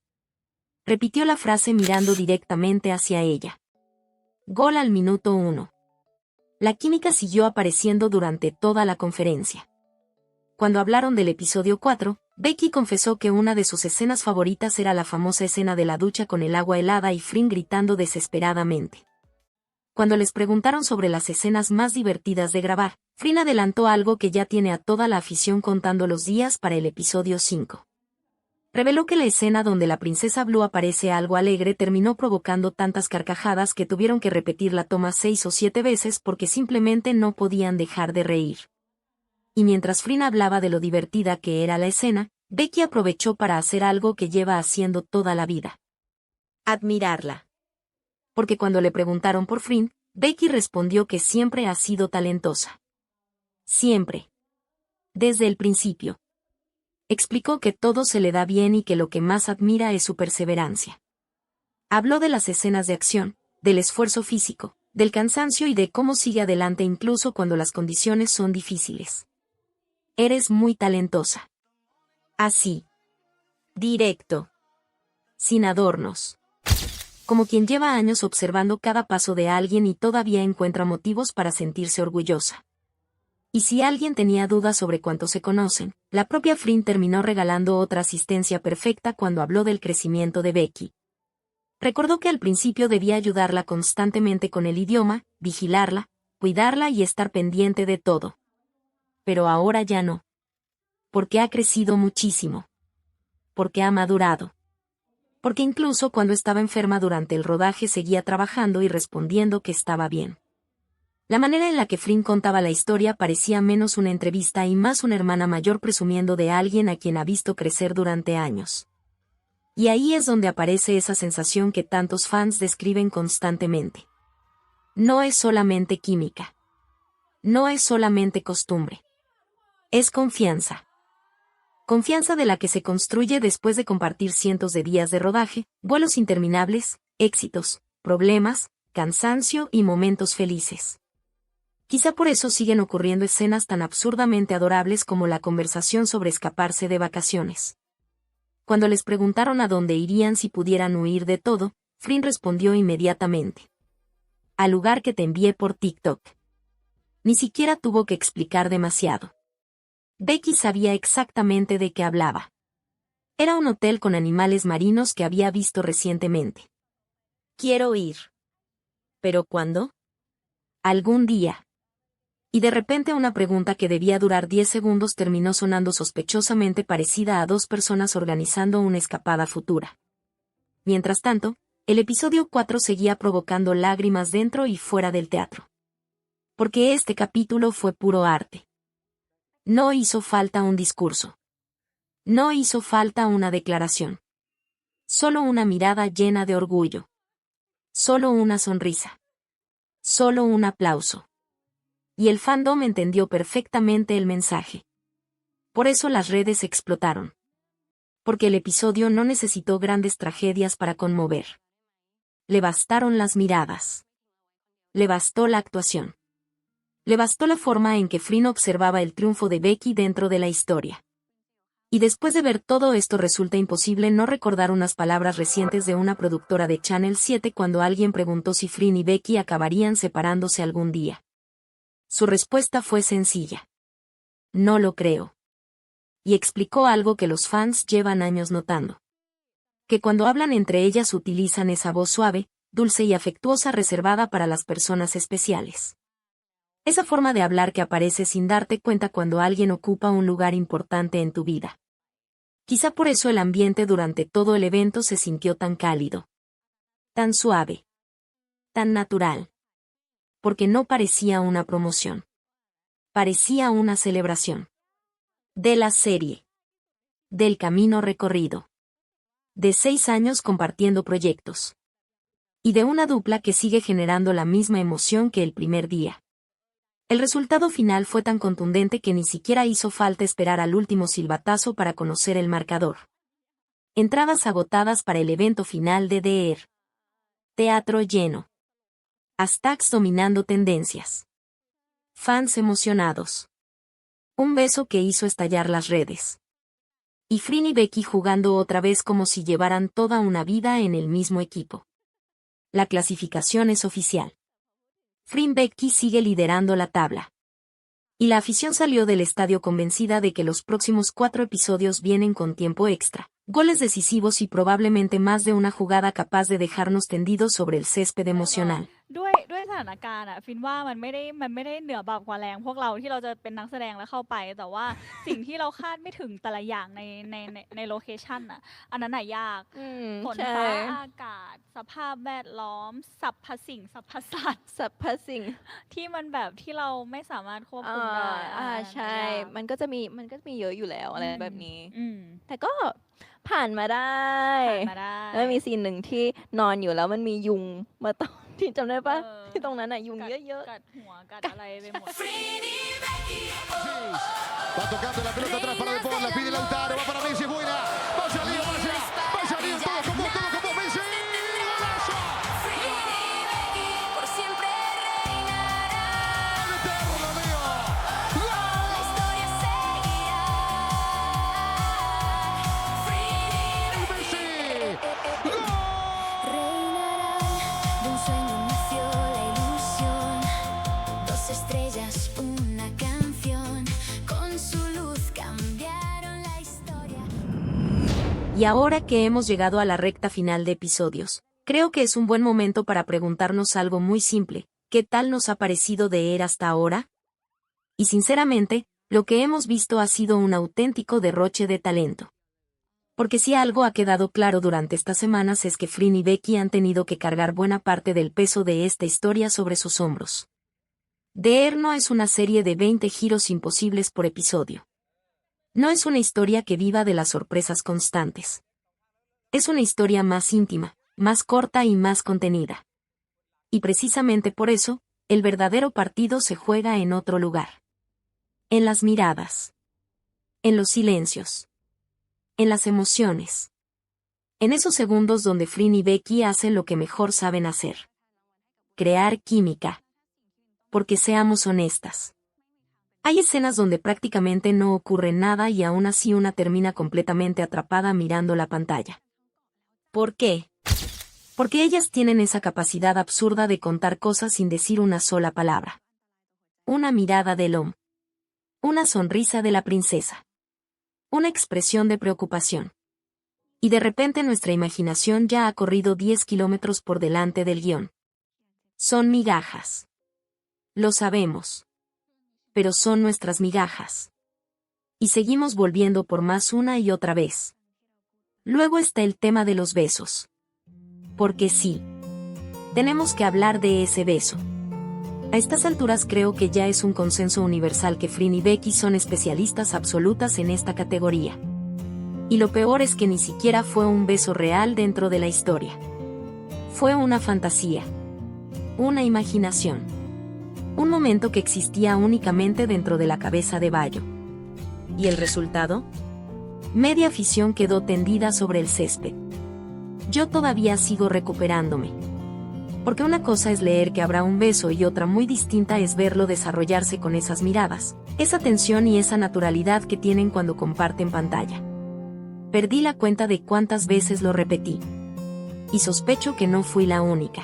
Repitió la frase mirando directamente hacia ella. Gol al minuto 1. La química siguió apareciendo durante toda la conferencia. Cuando hablaron del episodio 4, Becky confesó que una de sus escenas favoritas era la famosa escena de la ducha con el agua helada y Flynn gritando desesperadamente. Cuando les preguntaron sobre las escenas más divertidas de grabar, Flynn adelantó algo que ya tiene a toda la afición contando los días para el episodio 5. Reveló que la escena donde la princesa Blue aparece algo alegre terminó provocando tantas carcajadas que tuvieron que repetir la toma 6 o 7 veces porque simplemente no podían dejar de reír. Y mientras Flynn hablaba de lo divertida que era la escena, Becky aprovechó para hacer algo que lleva haciendo toda la vida. Admirarla. Porque cuando le preguntaron por Flynn, Becky respondió que siempre ha sido talentosa. Siempre. Desde el principio. Explicó que todo se le da bien y que lo que más admira es su perseverancia. Habló de las escenas de acción, del esfuerzo físico, del cansancio y de cómo sigue adelante incluso cuando las condiciones son difíciles. Eres muy talentosa. Así. Directo. Sin adornos. Como quien lleva años observando cada paso de alguien y todavía encuentra motivos para sentirse orgullosa. Y si alguien tenía dudas sobre cuánto se conocen, la propia Flynn terminó regalando otra asistencia perfecta cuando habló del crecimiento de Becky. Recordó que al principio debía ayudarla constantemente con el idioma, vigilarla, cuidarla y estar pendiente de todo. Pero ahora ya no. Porque ha crecido muchísimo. Porque ha madurado. Porque incluso cuando estaba enferma durante el rodaje seguía trabajando y respondiendo que estaba bien. La manera en la que Flynn contaba la historia parecía menos una entrevista y más una hermana mayor presumiendo de alguien a quien ha visto crecer durante años. Y ahí es donde aparece esa sensación que tantos fans describen constantemente. No es solamente química. No es solamente costumbre. Es confianza. Confianza de la que se construye después de compartir cientos de días de rodaje, vuelos interminables, éxitos, problemas, cansancio y momentos felices. Quizá por eso siguen ocurriendo escenas tan absurdamente adorables como la conversación sobre escaparse de vacaciones. Cuando les preguntaron a dónde irían si pudieran huir de todo, Flynn respondió inmediatamente. Al lugar que te envié por TikTok. Ni siquiera tuvo que explicar demasiado. Becky sabía exactamente de qué hablaba. Era un hotel con animales marinos que había visto recientemente. Quiero ir. ¿Pero cuándo? Algún día. Y de repente una pregunta que debía durar 10 segundos terminó sonando sospechosamente parecida a dos personas organizando una escapada futura. Mientras tanto, el episodio 4 seguía provocando lágrimas dentro y fuera del teatro. Porque este capítulo fue puro arte. No hizo falta un discurso. No hizo falta una declaración. Solo una mirada llena de orgullo. Solo una sonrisa. Solo un aplauso. Y el fandom entendió perfectamente el mensaje. Por eso las redes explotaron. Porque el episodio no necesitó grandes tragedias para conmover. Le bastaron las miradas. Le bastó la actuación. Le bastó la forma en que Flynn observaba el triunfo de Becky dentro de la historia. Y después de ver todo esto resulta imposible no recordar unas palabras recientes de una productora de Channel 7 cuando alguien preguntó si Flynn y Becky acabarían separándose algún día. Su respuesta fue sencilla. No lo creo. Y explicó algo que los fans llevan años notando. Que cuando hablan entre ellas utilizan esa voz suave, dulce y afectuosa reservada para las personas especiales. Esa forma de hablar que aparece sin darte cuenta cuando alguien ocupa un lugar importante en tu vida. Quizá por eso el ambiente durante todo el evento se sintió tan cálido. Tan suave. Tan natural. Porque no parecía una promoción. Parecía una celebración. De la serie. Del camino recorrido. De 6 años compartiendo proyectos. Y de una dupla que sigue generando la misma emoción que el primer día. El resultado final fue tan contundente que ni siquiera hizo falta esperar al último silbatazo para conocer el marcador. Entradas agotadas para el evento final de DR. Teatro lleno. Hashtags dominando tendencias. Fans emocionados. Un beso que hizo estallar las redes. Y Flynn y Becky jugando otra vez como si llevaran toda una vida en el mismo equipo. La clasificación es oficial. Flynn Becky sigue liderando la tabla. Y la afición salió del estadio convencida de que los próximos 4 episodios vienen con tiempo extra, goles decisivos y probablemente más de una jugada capaz de dejarnos tendidos sobre el césped emocional. ด้วยสถานการณ์ฟินว่ามันไม่ได้เหนือบากกว่าแรงพวกเราที่เราจะเป็นนักแสดงแล้วเข้าไปแต่ว่าสิ่งที่เราคาดไม่ถึงแต่ละอย่างในโลเคชั่นอันนั้นยากฝนฟ้าอากาศสภาพแวดล้อมสรรพสิ่งสรรพสัตว์ที่มันแบบที่เราไม่สามารถควบคุมได้ใช่มันก็จะมีเยอะอยู่แล้วอะไรแบบนี้แต่ก็ผ่านมาได้แล้วมีซีนหนึ่งที่นอนอยู่แล้วมันมียุงมาตอมที่จำได้ปะที่ตรงนั้นยุงเยอะๆกัดหัวกัดอะไรไปหมด Va tocando la pelota atrás para De Paul, la pide Lautaro, va para Messi, es buena. Vaya Lío, vaya Lío, todo con vos, Messi. ¡Golazo! Por siempre reinará. ¡Meterlo, Leo! ¡Gol! La historia seguirá. ¡Messi! ¡Gol! Reinarán. De un sueño nació la ilusión. 2 estrellas, una canción. Con su luz cambiaron la historia. Y ahora que hemos llegado a la recta final de episodios, creo que es un buen momento para preguntarnos algo muy simple. ¿Qué tal nos ha parecido de ER hasta ahora? Y sinceramente, lo que hemos visto ha sido un auténtico derroche de talento. Porque si algo ha quedado claro durante estas semanas es que Flynn y Becky han tenido que cargar buena parte del peso de esta historia sobre sus hombros. DR no es una serie de 20 giros imposibles por episodio. No es una historia que viva de las sorpresas constantes. Es una historia más íntima, más corta y más contenida. Y precisamente por eso, el verdadero partido se juega en otro lugar. En las miradas. En los silencios. En las emociones. En esos segundos donde Flynn y Becky hacen lo que mejor saben hacer. Crear química. Porque seamos honestas. Hay escenas donde prácticamente no ocurre nada y aún así una termina completamente atrapada mirando la pantalla. ¿Por qué? Porque ellas tienen esa capacidad absurda de contar cosas sin decir una sola palabra. Una mirada del hombre. Una sonrisa de la princesa. Una expresión de preocupación. Y de repente nuestra imaginación ya ha corrido 10 kilómetros por delante del guión. Son migajas. Lo sabemos. Pero son nuestras migajas. Y seguimos volviendo por más una y otra vez. Luego está el tema de los besos. Porque sí. Tenemos que hablar de ese beso. A estas alturas creo que ya es un consenso universal que Flynn y Becky son especialistas absolutas en esta categoría. Y lo peor es que ni siquiera fue un beso real dentro de la historia. Fue una fantasía. Una imaginación. Un momento que existía únicamente dentro de la cabeza de Bayo. ¿Y el resultado? Media afición quedó tendida sobre el césped. Yo todavía sigo recuperándome. Porque una cosa es leer que habrá un beso y otra muy distinta es verlo desarrollarse con esas miradas, esa tensión y esa naturalidad que tienen cuando comparten pantalla. Perdí la cuenta de cuántas veces lo repetí. Y sospecho que no fui la única.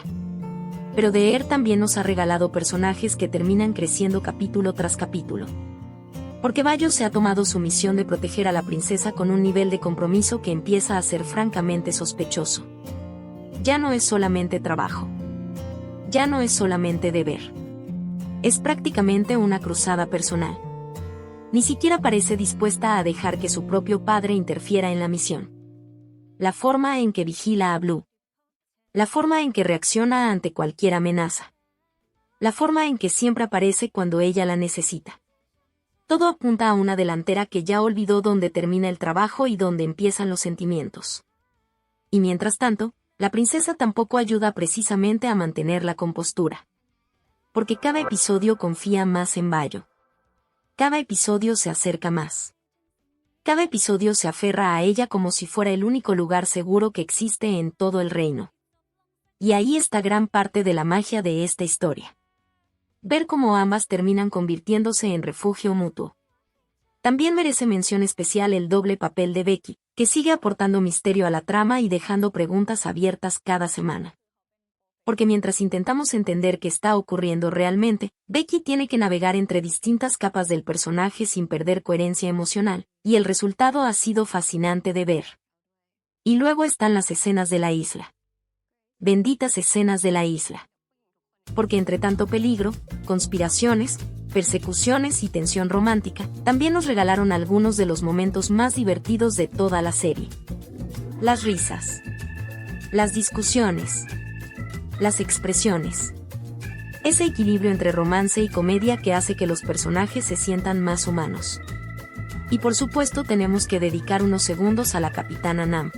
Pero The Air también nos ha regalado personajes que terminan creciendo capítulo tras capítulo. Porque Bayo se ha tomado su misión de proteger a la princesa con un nivel de compromiso que empieza a ser francamente sospechoso. Ya no es solamente trabajo. Ya no es solamente deber. Es prácticamente una cruzada personal. Ni siquiera parece dispuesta a dejar que su propio padre interfiera en la misión. La forma en que vigila a Blue. La forma en que reacciona ante cualquier amenaza. La forma en que siempre aparece cuando ella la necesita. Todo apunta a una delantera que ya olvidó dónde termina el trabajo y dónde empiezan los sentimientos. Y mientras tanto, la princesa tampoco ayuda precisamente a mantener la compostura. Porque cada episodio confía más en Bayo. Cada episodio se acerca más. Cada episodio se aferra a ella como si fuera el único lugar seguro que existe en todo el reino. Y ahí está gran parte de la magia de esta historia. Ver cómo ambas terminan convirtiéndose en refugio mutuo. También merece mención especial el doble papel de Becky, que sigue aportando misterio a la trama y dejando preguntas abiertas cada semana. Porque mientras intentamos entender qué está ocurriendo realmente, Becky tiene que navegar entre distintas capas del personaje sin perder coherencia emocional, y el resultado ha sido fascinante de ver. Y luego están las escenas de la isla. Benditas escenas de la isla. Porque entre tanto peligro, conspiraciones, persecuciones y tensión romántica, también nos regalaron algunos de los momentos más divertidos de toda la serie. Las risas. Las discusiones. Las expresiones. Ese equilibrio entre romance y comedia que hace que los personajes se sientan más humanos. Y por supuesto tenemos que dedicar unos segundos a la Capitana Nam.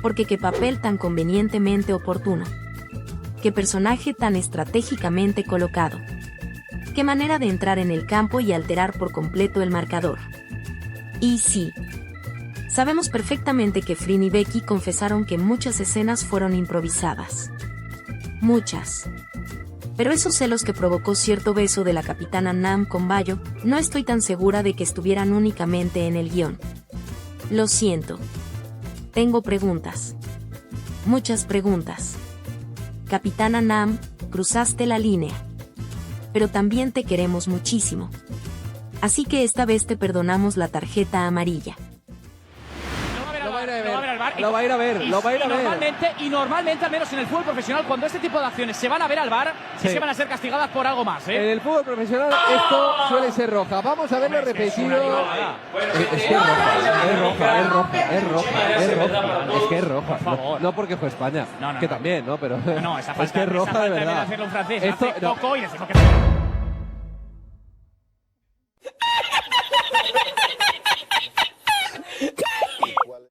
Porque qué papel tan convenientemente oportuno. Qué personaje tan estratégicamente colocado. Qué manera de entrar en el campo y alterar por completo el marcador. Y sí. Sabemos perfectamente que Frin y Becky confesaron que muchas escenas fueron improvisadas. Muchas. Pero esos celos que provocó cierto beso de la Capitana Nam con Bayo, no estoy tan segura de que estuvieran únicamente en el guión. Lo siento. Tengo preguntas. Muchas preguntas. Capitana Nam, cruzaste la línea. Pero también te queremos muchísimo. Así que esta vez te perdonamos la tarjeta amarilla. Lo va a ir a ver. Normalmente, al menos en el fútbol profesional, cuando este tipo de acciones se van a ver al VAR, sí se van a ser castigadas por algo más, ¿eh? En el fútbol profesional esto suele ser roja. Vamos a verlo repetido. Es que es roja. Es que es roja. No porque fue España, que también, ¿no? Pero es que es roja de verdad. Hacerlo un francés, esto hace poco y decimos que...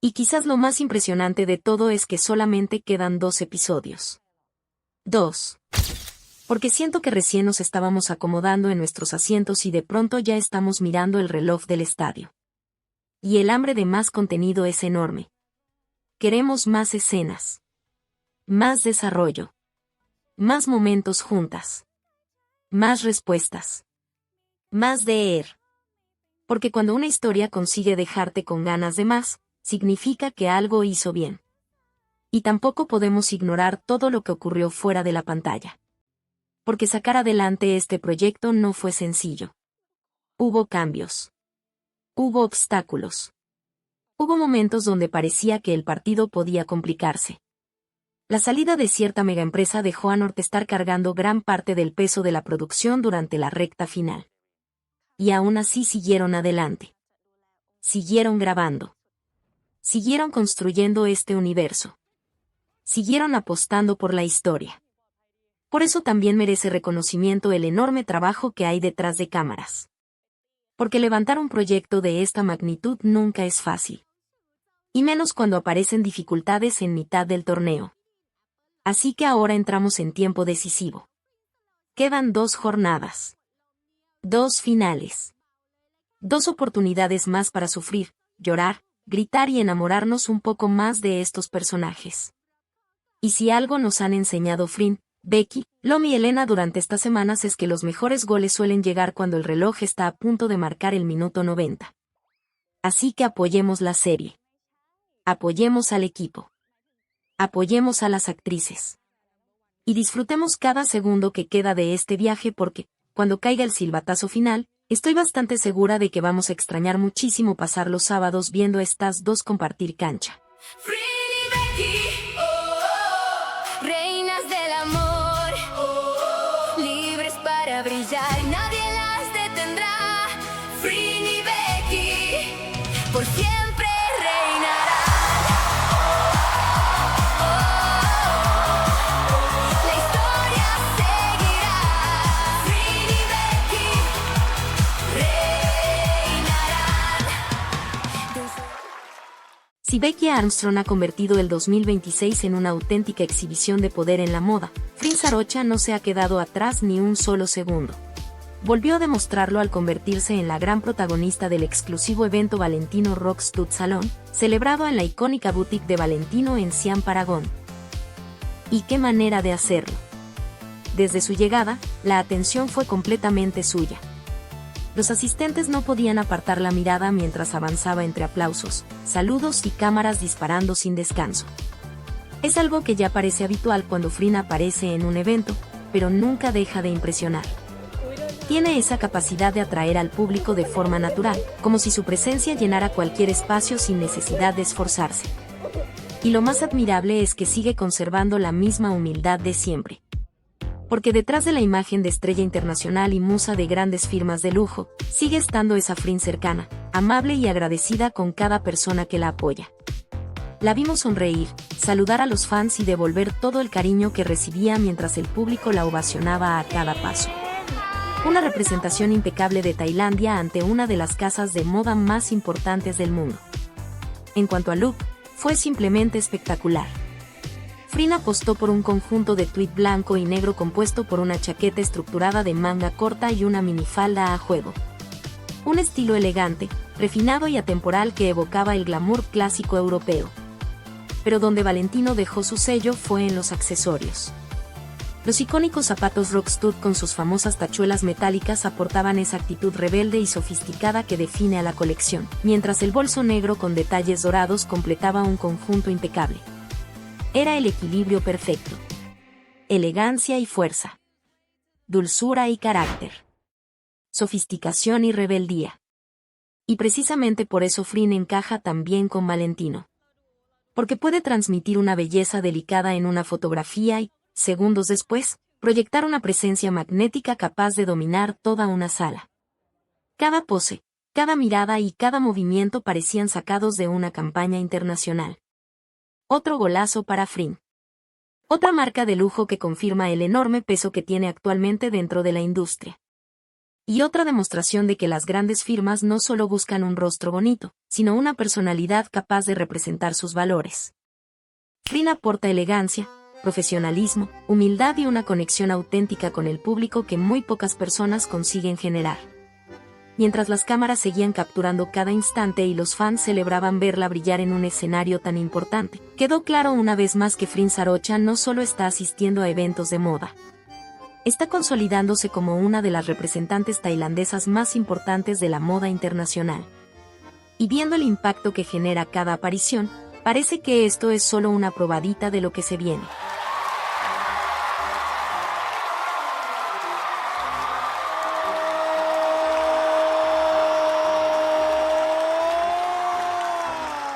Y quizás lo más impresionante de todo es que solamente quedan 2 episodios. 2. Porque siento que recién nos estábamos acomodando en nuestros asientos y de pronto ya estamos mirando el reloj del estadio. Y el hambre de más contenido es enorme. Queremos más escenas. Más desarrollo. Más momentos juntas. Más respuestas. Más de Air. Porque cuando una historia consigue dejarte con ganas de más, significa que algo hizo bien. Y tampoco podemos ignorar todo lo que ocurrió fuera de la pantalla. Porque sacar adelante este proyecto no fue sencillo. Hubo cambios. Hubo obstáculos. Hubo momentos donde parecía que el partido podía complicarse. La salida de cierta megaempresa dejó a North Star cargando gran parte del peso de la producción durante la recta final. Y aún así siguieron adelante. Siguieron grabando. Siguieron construyendo este universo. Siguieron apostando por la historia. Por eso también merece reconocimiento el enorme trabajo que hay detrás de cámaras. Porque levantar un proyecto de esta magnitud nunca es fácil. Y menos cuando aparecen dificultades en mitad del torneo. Así que ahora entramos en tiempo decisivo. Quedan 2 jornadas. 2 finales. 2 oportunidades más para sufrir, llorar, gritar y enamorarnos un poco más de estos personajes. Y si algo nos han enseñado Frin, Becky, Lom y Elena durante estas semanas es que los mejores goles suelen llegar cuando el reloj está a punto de marcar el minuto 90. Así que apoyemos la serie. Apoyemos al equipo. Apoyemos a las actrices. Y disfrutemos cada segundo que queda de este viaje porque, cuando caiga el silbatazo final, estoy bastante segura de que vamos a extrañar muchísimo pasar los sábados viendo a estas dos compartir cancha. Frin y Becky, reinas del amor, libres para brillar, nadie las detendrá. Frin y Becky, por siempre reinarán. La historia seguirá. Frin y Becky reinarán. Si Becky Armstrong ha convertido el 2026 en una auténtica exhibición de poder en la moda, Frin Sarocha no se ha quedado atrás ni un solo segundo. Volvió a demostrarlo al convertirse en la gran protagonista del exclusivo evento Valentino Rock Stud Salon, celebrado en la icónica boutique de Valentino en Siam Paragon. ¿Y qué manera de hacerlo? Desde su llegada, la atención fue completamente suya. Los asistentes no podían apartar la mirada mientras avanzaba entre aplausos, saludos y cámaras disparando sin descanso. Es algo que ya parece habitual cuando Frin aparece en un evento, pero nunca deja de impresionar. Tiene esa capacidad de atraer al público de forma natural, como si su presencia llenara cualquier espacio sin necesidad de esforzarse. Y lo más admirable es que sigue conservando la misma humildad de siempre. Porque detrás de la imagen de estrella internacional y musa de grandes firmas de lujo, sigue estando esa Frin cercana, amable y agradecida con cada persona que la apoya. La vimos sonreír, saludar a los fans y devolver todo el cariño que recibía mientras el público la ovacionaba a cada paso. Una representación impecable de Tailandia ante una de las casas de moda más importantes del mundo. En cuanto a look, fue simplemente espectacular. Frin apostó por un conjunto de tweed blanco y negro compuesto por una chaqueta estructurada de manga corta y una minifalda a juego. Un estilo elegante, refinado y atemporal que evocaba el glamour clásico europeo. Pero donde Valentino dejó su sello fue en los accesorios. Los icónicos zapatos Rockstud con sus famosas tachuelas metálicas aportaban esa actitud rebelde y sofisticada que define a la colección, mientras el bolso negro con detalles dorados completaba un conjunto impecable. Era el equilibrio perfecto. Elegancia y fuerza. Dulzura y carácter. Sofisticación y rebeldía. Y precisamente por eso Frin encaja tan bien con Valentino. Porque puede transmitir una belleza delicada en una fotografía y, segundos después, proyectar una presencia magnética capaz de dominar toda una sala. Cada pose, cada mirada y cada movimiento parecían sacados de una campaña internacional. Otro golazo para Frin. Otra marca de lujo que confirma el enorme peso que tiene actualmente dentro de la industria. Y otra demostración de que las grandes firmas no solo buscan un rostro bonito, sino una personalidad capaz de representar sus valores. Frin aporta elegancia, profesionalismo, humildad y una conexión auténtica con el público que muy pocas personas consiguen generar. Mientras las cámaras seguían capturando cada instante y los fans celebraban verla brillar en un escenario tan importante, quedó claro una vez más que Frin Sarocha no solo está asistiendo a eventos de moda. Está consolidándose como una de las representantes tailandesas más importantes de la moda internacional. Y viendo el impacto que genera cada aparición, parece que esto es solo una probadita de lo que se viene.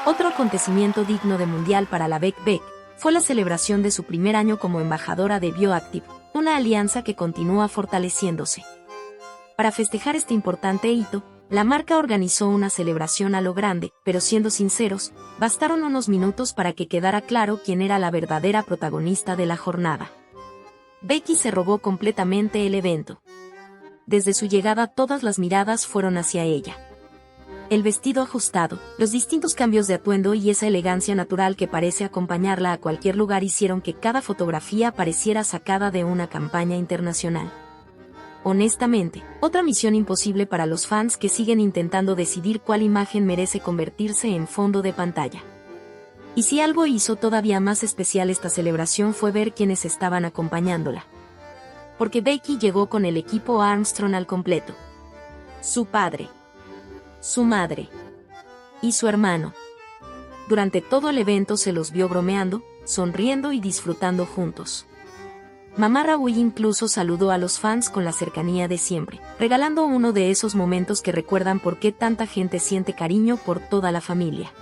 Otro acontecimiento digno de mundial para la Beck Beck fue la celebración de su primer año como embajadora de Bioactive, una alianza que continúa fortaleciéndose. Para festejar este importante hito, la marca organizó una celebración a lo grande, pero siendo sinceros, bastaron unos minutos para que quedara claro quién era la verdadera protagonista de la jornada. Becky se robó completamente el evento. Desde su llegada todas las miradas fueron hacia ella. El vestido ajustado, los distintos cambios de atuendo y esa elegancia natural que parece acompañarla a cualquier lugar hicieron que cada fotografía pareciera sacada de una campaña internacional. Honestamente, otra misión imposible para los fans que siguen intentando decidir cuál imagen merece convertirse en fondo de pantalla. Y si algo hizo todavía más especial esta celebración fue ver quiénes estaban acompañándola. Porque Becky llegó con el equipo Armstrong al completo. Su padre, su madre y su hermano. Durante todo el evento se los vio bromeando, sonriendo y disfrutando juntos. Mamá Raúl incluso saludó a los fans con la cercanía de siempre, regalando uno de esos momentos que recuerdan por qué tanta gente siente cariño por toda la familia.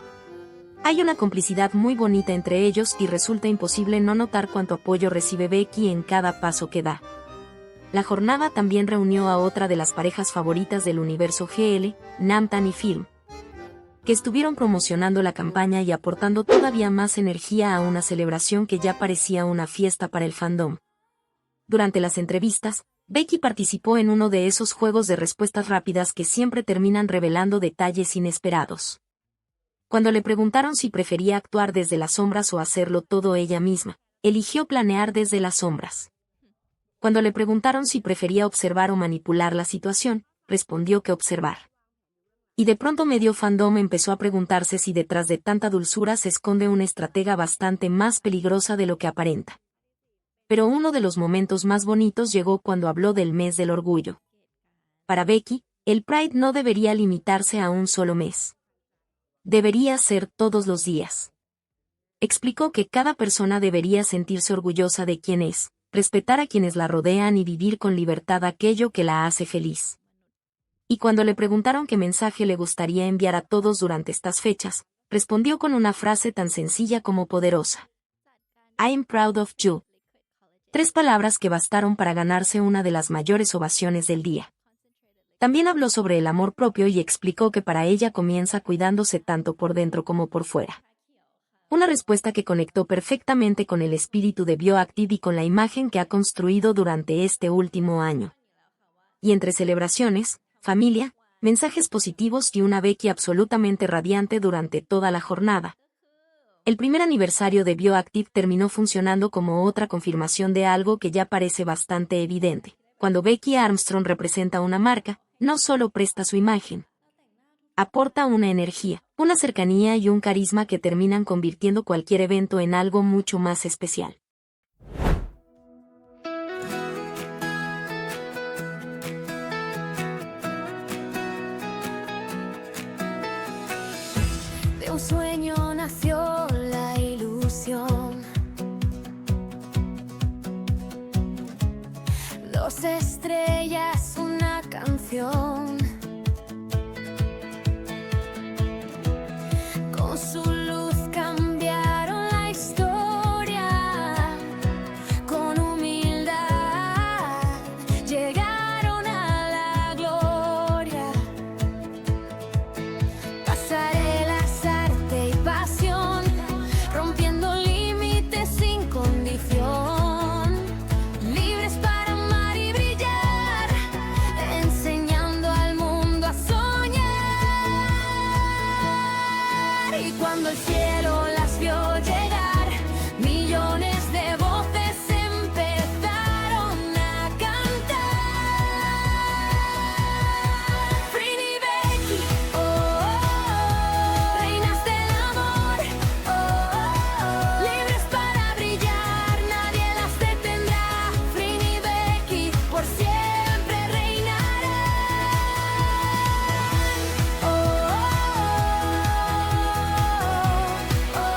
Hay una complicidad muy bonita entre ellos y resulta imposible no notar cuánto apoyo recibe Becky en cada paso que da. La jornada también reunió a otra de las parejas favoritas del universo GL, Namtan y Film, que estuvieron promocionando la campaña y aportando todavía más energía a una celebración que ya parecía una fiesta para el fandom. Durante las entrevistas, Becky participó en uno de esos juegos de respuestas rápidas que siempre terminan revelando detalles inesperados. Cuando le preguntaron si prefería actuar desde las sombras o hacerlo todo ella misma, eligió planear desde las sombras. Cuando le preguntaron si prefería observar o manipular la situación, respondió que observar. Y de pronto medio fandom empezó a preguntarse si detrás de tanta dulzura se esconde una estratega bastante más peligrosa de lo que aparenta. Pero uno de los momentos más bonitos llegó cuando habló del mes del orgullo. Para Becky, el Pride no debería limitarse a un solo mes. Debería ser todos los días. Explicó que cada persona debería sentirse orgullosa de quién es, respetar a quienes la rodean y vivir con libertad aquello que la hace feliz. Y cuando le preguntaron qué mensaje le gustaría enviar a todos durante estas fechas, respondió con una frase tan sencilla como poderosa. I'm proud of you. 3 palabras que bastaron para ganarse una de las mayores ovaciones del día. También habló sobre el amor propio y explicó que para ella comienza cuidándose tanto por dentro como por fuera. Una respuesta que conectó perfectamente con el espíritu de Bioactive y con la imagen que ha construido durante este último año. Y entre celebraciones, familia, mensajes positivos y una Becky absolutamente radiante durante toda la jornada. El primer aniversario de Bioactive terminó funcionando como otra confirmación de algo que ya parece bastante evidente. Cuando Becky Armstrong representa una marca, no solo presta su imagen. Aporta una energía, una cercanía y un carisma que terminan convirtiendo cualquier evento en algo mucho más especial. De un sueño nació la ilusión. 2 estrellas, una canción. Con su luz cambiaron la historia. Con humildad llegaron a la gloria. Pasarelas, arte y pasión, rompiendo límites sin condición. Libres para amar y brillar, enseñando al mundo a soñar. Y cuando el cielo las vio llegar, millones de voces empezaron a cantar. Free Becky, oh, oh, oh, reinas del amor, oh, oh, oh, libres para brillar, nadie las detendrá. Free Becky, por siempre reinarán. Oh, oh, oh, oh,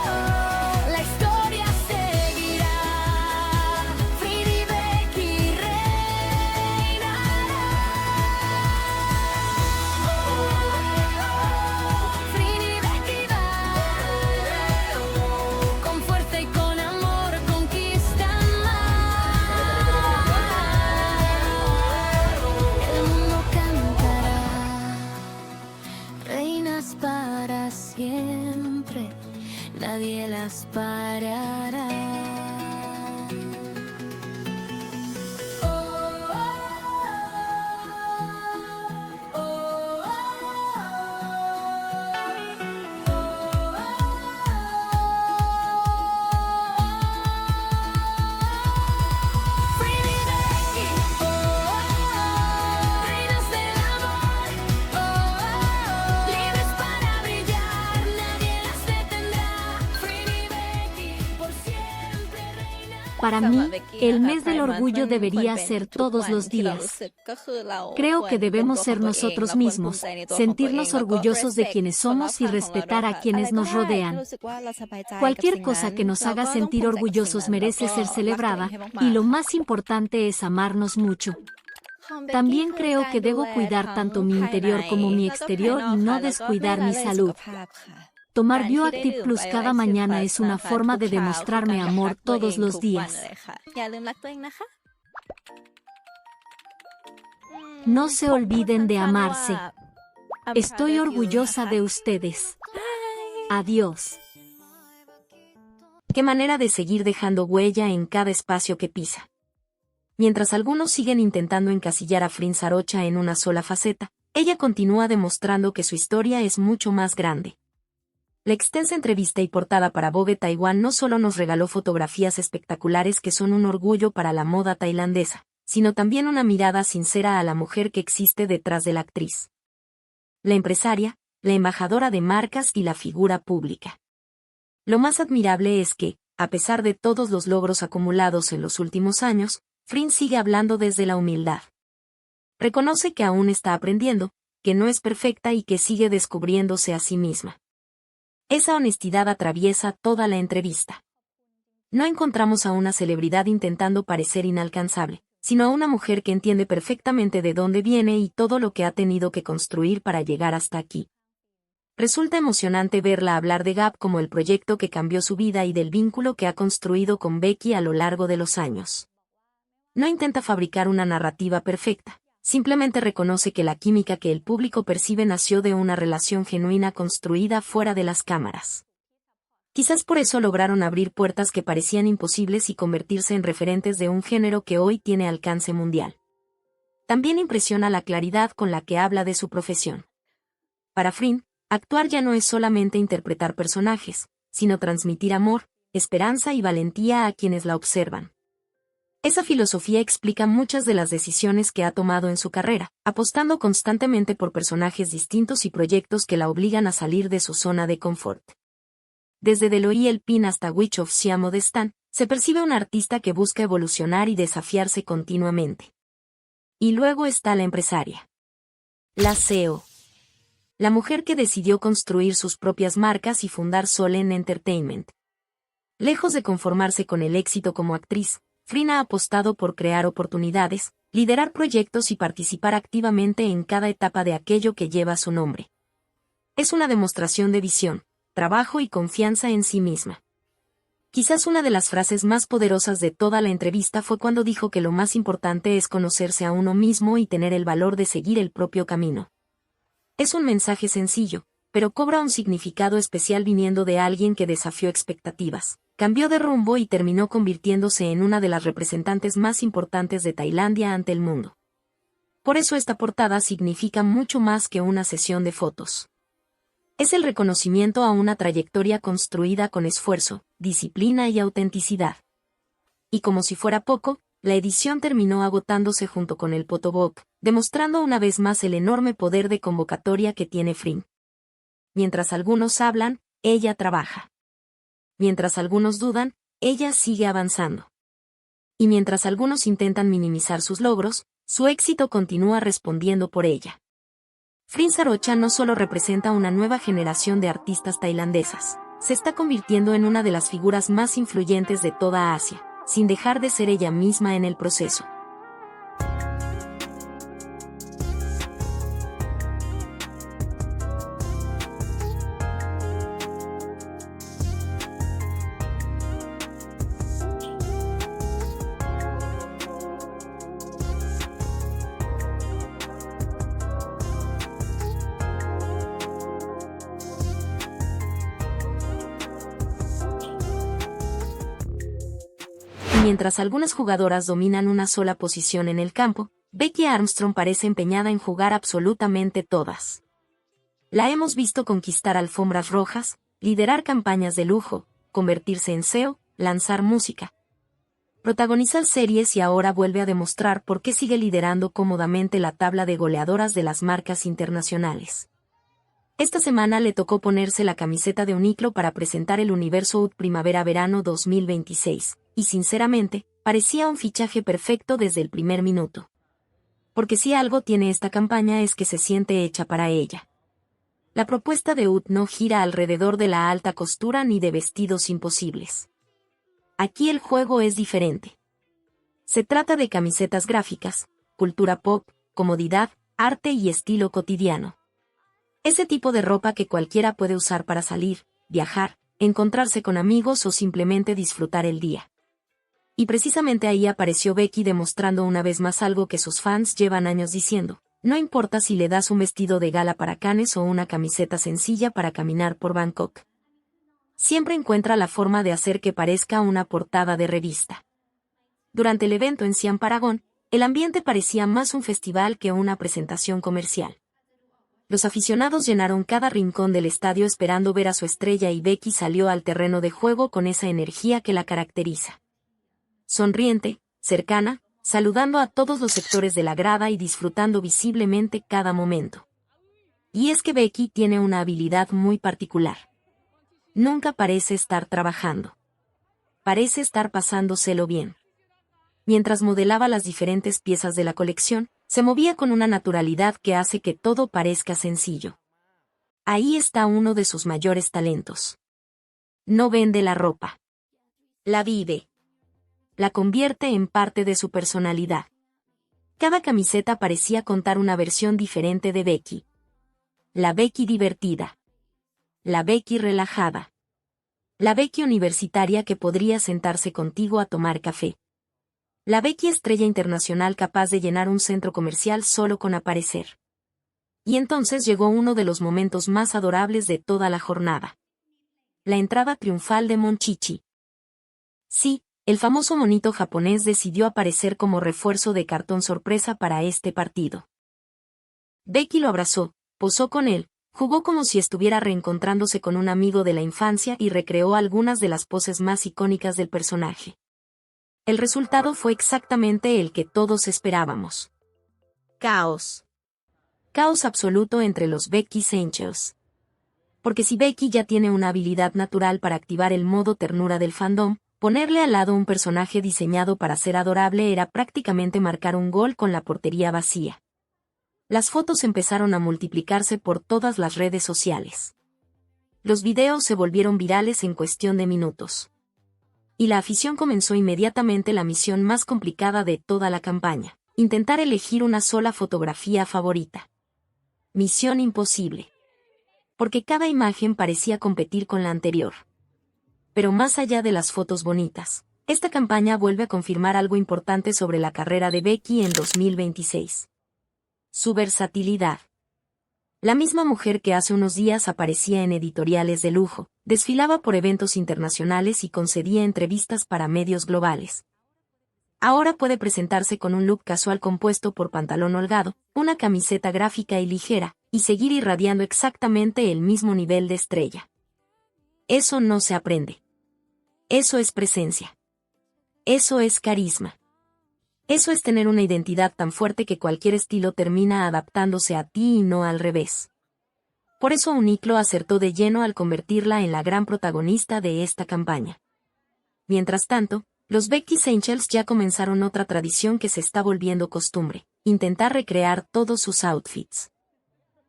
oh, la historia seguirá. Free Becky reinará. Free Becky va, con fuerza y con amor conquistan más. El mundo cantará, reinas para siempre, nadie las parará. Oh, oh, oh, oh, Para mí, el mes del orgullo debería ser todos los días. Creo que debemos ser nosotros mismos, sentirnos orgullosos de quienes somos y respetar a quienes nos rodean. Cualquier cosa que nos haga sentir orgullosos merece ser celebrada, y lo más importante es amarnos mucho. También creo que debo cuidar tanto mi interior como mi exterior y no descuidar mi salud. Tomar Bioactive Plus cada mañana es una forma de demostrarme amor todos los días. No se olviden de amarse. Estoy orgullosa de ustedes. Adiós. Qué manera de seguir dejando huella en cada espacio que pisa. Mientras algunos siguen intentando encasillar a Frin Sarocha en una sola faceta, ella continúa demostrando que su historia es mucho más grande. La extensa entrevista y portada para Vogue Taiwán no solo nos regaló fotografías espectaculares que son un orgullo para la moda tailandesa, sino también una mirada sincera a la mujer que existe detrás de la actriz. La empresaria, la embajadora de marcas y la figura pública. Lo más admirable es que, a pesar de todos los logros acumulados en los últimos años, Frin sigue hablando desde la humildad. Reconoce que aún está aprendiendo, que no es perfecta y que sigue descubriéndose a sí misma. Esa honestidad atraviesa toda la entrevista. No encontramos a una celebridad intentando parecer inalcanzable, sino a una mujer que entiende perfectamente de dónde viene y todo lo que ha tenido que construir para llegar hasta aquí. Resulta emocionante verla hablar de Gap como el proyecto que cambió su vida y del vínculo que ha construido con Becky a lo largo de los años. No intenta fabricar una narrativa perfecta. Simplemente reconoce que la química que el público percibe nació de una relación genuina construida fuera de las cámaras. Quizás por eso lograron abrir puertas que parecían imposibles y convertirse en referentes de un género que hoy tiene alcance mundial. También impresiona la claridad con la que habla de su profesión. Para Frin, actuar ya no es solamente interpretar personajes, sino transmitir amor, esperanza y valentía a quienes la observan. Esa filosofía explica muchas de las decisiones que ha tomado en su carrera, apostando constantemente por personajes distintos y proyectos que la obligan a salir de su zona de confort. Desde Deloy El Pin hasta Witch of Siam de Stan, se percibe una artista que busca evolucionar y desafiarse continuamente. Y luego está la empresaria. La CEO. La mujer que decidió construir sus propias marcas y fundar Solen Entertainment. Lejos de conformarse con el éxito como actriz, Frin ha apostado por crear oportunidades, liderar proyectos y participar activamente en cada etapa de aquello que lleva su nombre. Es una demostración de visión, trabajo y confianza en sí misma. Quizás una de las frases más poderosas de toda la entrevista fue cuando dijo que lo más importante es conocerse a uno mismo y tener el valor de seguir el propio camino. Es un mensaje sencillo, pero cobra un significado especial viniendo de alguien que desafió expectativas, cambió de rumbo y terminó convirtiéndose en una de las representantes más importantes de Tailandia ante el mundo. Por eso esta portada significa mucho más que una sesión de fotos. Es el reconocimiento a una trayectoria construida con esfuerzo, disciplina y autenticidad. Y como si fuera poco, la edición terminó agotándose junto con el photobooth, demostrando una vez más el enorme poder de convocatoria que tiene Frin. Mientras algunos hablan, ella trabaja. Mientras algunos dudan, ella sigue avanzando. Y mientras algunos intentan minimizar sus logros, su éxito continúa respondiendo por ella. Frin Sarocha no solo representa una nueva generación de artistas tailandesas, se está convirtiendo en una de las figuras más influyentes de toda Asia, sin dejar de ser ella misma en el proceso. Mientras algunas jugadoras dominan una sola posición en el campo, Becky Armstrong parece empeñada en jugar absolutamente todas. La hemos visto conquistar alfombras rojas, liderar campañas de lujo, convertirse en CEO, lanzar música, protagonizar series y ahora vuelve a demostrar por qué sigue liderando cómodamente la tabla de goleadoras de las marcas internacionales. Esta semana le tocó ponerse la camiseta de Uniqlo para presentar el Universo UD Primavera-Verano 2026, y sinceramente, parecía un fichaje perfecto desde el primer minuto. Porque si algo tiene esta campaña es que se siente hecha para ella. La propuesta de UD no gira alrededor de la alta costura ni de vestidos imposibles. Aquí el juego es diferente. Se trata de camisetas gráficas, cultura pop, comodidad, arte y estilo cotidiano. Ese tipo de ropa que cualquiera puede usar para salir, viajar, encontrarse con amigos o simplemente disfrutar el día. Y precisamente ahí apareció Becky demostrando una vez más algo que sus fans llevan años diciendo: no importa si le das un vestido de gala para Cannes o una camiseta sencilla para caminar por Bangkok. Siempre encuentra la forma de hacer que parezca una portada de revista. Durante el evento en Siam Paragon, el ambiente parecía más un festival que una presentación comercial. Los aficionados llenaron cada rincón del estadio esperando ver a su estrella y Becky salió al terreno de juego con esa energía que la caracteriza. Sonriente, cercana, saludando a todos los sectores de la grada y disfrutando visiblemente cada momento. Y es que Becky tiene una habilidad muy particular. Nunca parece estar trabajando. Parece estar pasándoselo bien. Mientras modelaba las diferentes piezas de la colección, se movía con una naturalidad que hace que todo parezca sencillo. Ahí está uno de sus mayores talentos. No vende la ropa. La vive. La convierte en parte de su personalidad. Cada camiseta parecía contar una versión diferente de Becky. La Becky divertida. La Becky relajada. La Becky universitaria que podría sentarse contigo a tomar café. La Becky estrella internacional capaz de llenar un centro comercial solo con aparecer. Y entonces llegó uno de los momentos más adorables de toda la jornada. La entrada triunfal de Monchichi. Sí, el famoso monito japonés decidió aparecer como refuerzo de cartón sorpresa para este partido. Becky lo abrazó, posó con él, jugó como si estuviera reencontrándose con un amigo de la infancia y recreó algunas de las poses más icónicas del personaje. El resultado fue exactamente el que todos esperábamos. Caos. Caos absoluto entre los Becky Angels. Porque si Becky ya tiene una habilidad natural para activar el modo ternura del fandom, ponerle al lado un personaje diseñado para ser adorable era prácticamente marcar un gol con la portería vacía. Las fotos empezaron a multiplicarse por todas las redes sociales. Los videos se volvieron virales en cuestión de minutos. Y la afición comenzó inmediatamente la misión más complicada de toda la campaña: intentar elegir una sola fotografía favorita. Misión imposible. Porque cada imagen parecía competir con la anterior. Pero más allá de las fotos bonitas, esta campaña vuelve a confirmar algo importante sobre la carrera de Becky en 2026. Su versatilidad. La misma mujer que hace unos días aparecía en editoriales de lujo, desfilaba por eventos internacionales y concedía entrevistas para medios globales. Ahora puede presentarse con un look casual compuesto por pantalón holgado, una camiseta gráfica y ligera, y seguir irradiando exactamente el mismo nivel de estrella. Eso no se aprende. Eso es presencia. Eso es carisma. Eso es tener una identidad tan fuerte que cualquier estilo termina adaptándose a ti y no al revés. Por eso Uniqlo acertó de lleno al convertirla en la gran protagonista de esta campaña. Mientras tanto, los Becky Angels ya comenzaron otra tradición que se está volviendo costumbre: intentar recrear todos sus outfits.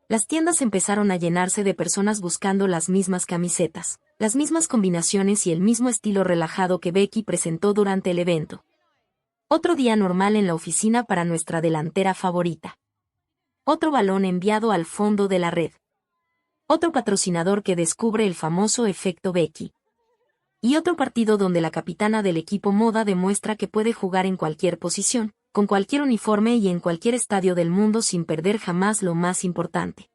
Las tiendas empezaron a llenarse de personas buscando las mismas camisetas, las mismas combinaciones y el mismo estilo relajado que Becky presentó durante el evento. Otro día normal en la oficina para nuestra delantera favorita. Otro balón enviado al fondo de la red. Otro patrocinador que descubre el famoso efecto Becky. Y otro partido donde la capitana del equipo moda demuestra que puede jugar en cualquier posición, con cualquier uniforme y en cualquier estadio del mundo sin perder jamás lo más importante: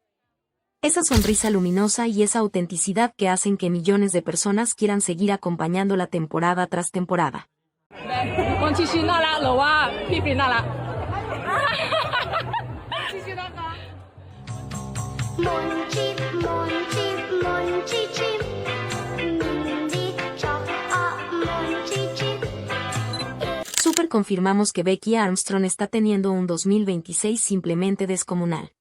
esa sonrisa luminosa y esa autenticidad que hacen que millones de personas quieran seguir acompañándola temporada tras temporada. Super confirmamos que Becky Armstrong está teniendo un 2026 simplemente descomunal.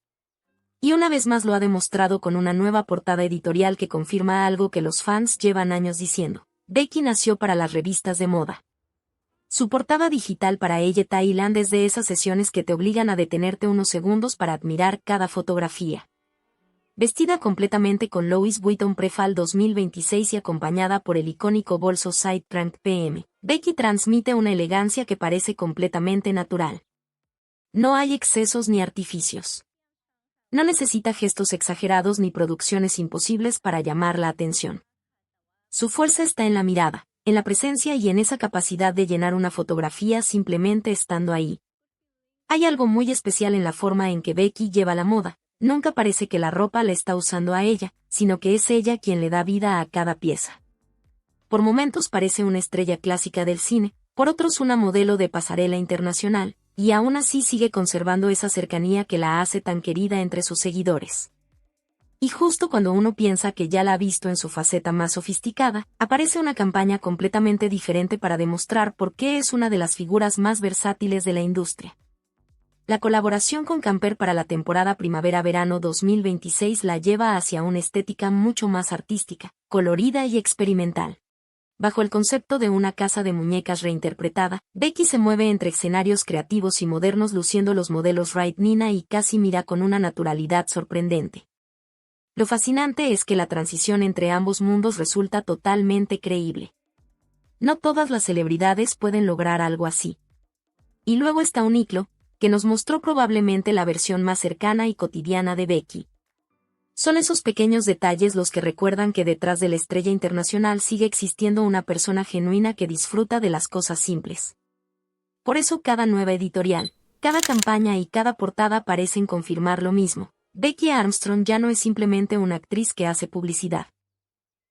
Y una vez más lo ha demostrado con una nueva portada editorial que confirma algo que los fans llevan años diciendo. Becky nació para las revistas de moda. Su portada digital para Elle Thailand es de esas sesiones que te obligan a detenerte unos segundos para admirar cada fotografía. Vestida completamente con Louis Vuitton Prefall 2026 y acompañada por el icónico bolso Sidetrunk PM, Becky transmite una elegancia que parece completamente natural. No hay excesos ni artificios. No necesita gestos exagerados ni producciones imposibles para llamar la atención. Su fuerza está en la mirada, en la presencia y en esa capacidad de llenar una fotografía simplemente estando ahí. Hay algo muy especial en la forma en que Becky lleva la moda. Nunca parece que la ropa la está usando a ella, sino que es ella quien le da vida a cada pieza. Por momentos parece una estrella clásica del cine, por otros una modelo de pasarela internacional, y aún así sigue conservando esa cercanía que la hace tan querida entre sus seguidores. Y justo cuando uno piensa que ya la ha visto en su faceta más sofisticada, aparece una campaña completamente diferente para demostrar por qué es una de las figuras más versátiles de la industria. La colaboración con Camper para la temporada primavera-verano 2026 la lleva hacia una estética mucho más artística, colorida y experimental. Bajo el concepto de una casa de muñecas reinterpretada, Becky se mueve entre escenarios creativos y modernos luciendo los modelos Right Nina y Casimira con una naturalidad sorprendente. Lo fascinante es que la transición entre ambos mundos resulta totalmente creíble. No todas las celebridades pueden lograr algo así. Y luego está Uniqlo, que nos mostró probablemente la versión más cercana y cotidiana de Becky. Son esos pequeños detalles los que recuerdan que detrás de la estrella internacional sigue existiendo una persona genuina que disfruta de las cosas simples. Por eso cada nueva editorial, cada campaña y cada portada parecen confirmar lo mismo. Becky Armstrong ya no es simplemente una actriz que hace publicidad.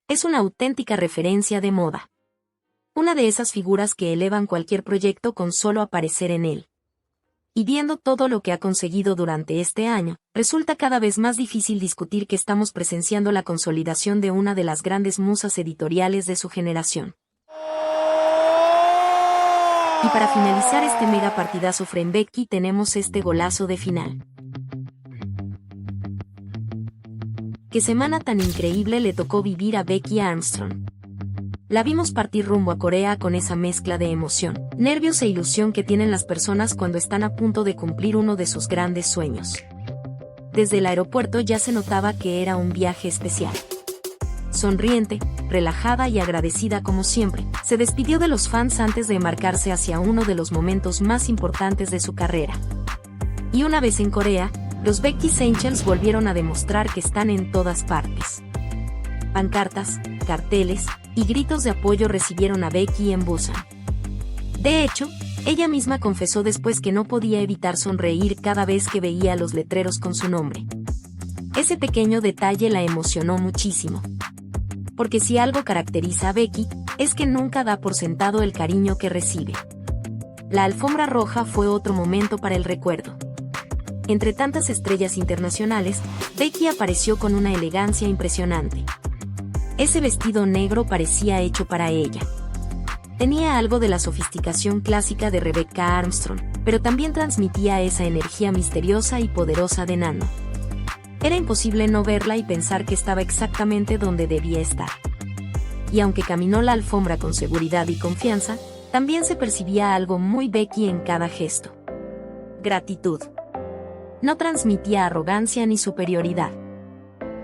Es una auténtica referencia de moda. Una de esas figuras que elevan cualquier proyecto con solo aparecer en él. Y viendo todo lo que ha conseguido durante este año, resulta cada vez más difícil discutir que estamos presenciando la consolidación de una de las grandes musas editoriales de su generación. Y para finalizar este mega partidazo frente Becky tenemos este golazo de final. Qué semana tan increíble le tocó vivir a Becky Armstrong. La vimos partir rumbo a Corea con esa mezcla de emoción, nervios e ilusión que tienen las personas cuando están a punto de cumplir uno de sus grandes sueños. Desde el aeropuerto ya se notaba que era un viaje especial. Sonriente, relajada y agradecida como siempre, se despidió de los fans antes de embarcarse hacia uno de los momentos más importantes de su carrera. Y una vez en Corea, los Becky Angels volvieron a demostrar que están en todas partes. Pancartas, carteles y gritos de apoyo recibieron a Becky en Busan. De hecho, ella misma confesó después que no podía evitar sonreír cada vez que veía los letreros con su nombre. Ese pequeño detalle la emocionó muchísimo. Porque si algo caracteriza a Becky, es que nunca da por sentado el cariño que recibe. La alfombra roja fue otro momento para el recuerdo. Entre tantas estrellas internacionales, Becky apareció con una elegancia impresionante. Ese vestido negro parecía hecho para ella. Tenía algo de la sofisticación clásica de Rebecca Armstrong, pero también transmitía esa energía misteriosa y poderosa de Nano. Era imposible no verla y pensar que estaba exactamente donde debía estar. Y aunque caminó la alfombra con seguridad y confianza, también se percibía algo muy Becky en cada gesto. Gratitud. No transmitía arrogancia ni superioridad.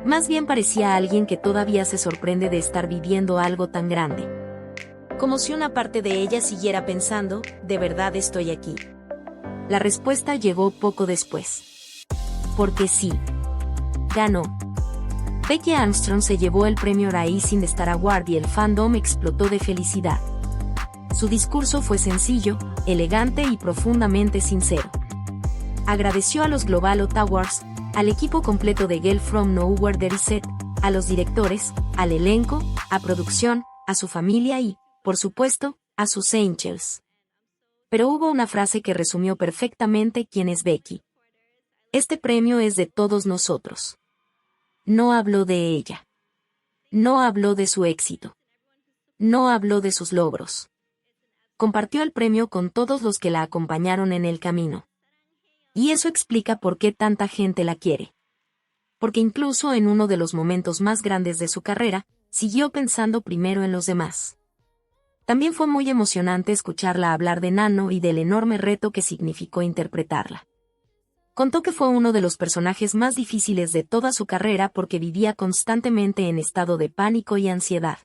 Más bien parecía alguien que todavía se sorprende de estar viviendo algo tan grande. Como si una parte de ella siguiera pensando, ¿de verdad estoy aquí? La respuesta llegó poco después. Porque sí. Ganó. Becky Armstrong se llevó el premio Rising Star Award y el fandom explotó de felicidad. Su discurso fue sencillo, elegante y profundamente sincero. Agradeció a los Global Awards, al equipo completo de Girl From Nowhere The Reset, a los directores, al elenco, a producción, a su familia y, por supuesto, a sus angels. Pero hubo una frase que resumió perfectamente quién es Becky. Este premio es de todos nosotros. No habló de ella. No habló de su éxito. No habló de sus logros. Compartió el premio con todos los que la acompañaron en el camino. Y eso explica por qué tanta gente la quiere. Porque incluso en uno de los momentos más grandes de su carrera, siguió pensando primero en los demás. También fue muy emocionante escucharla hablar de Nano y del enorme reto que significó interpretarla. Contó que fue uno de los personajes más difíciles de toda su carrera porque vivía constantemente en estado de pánico y ansiedad.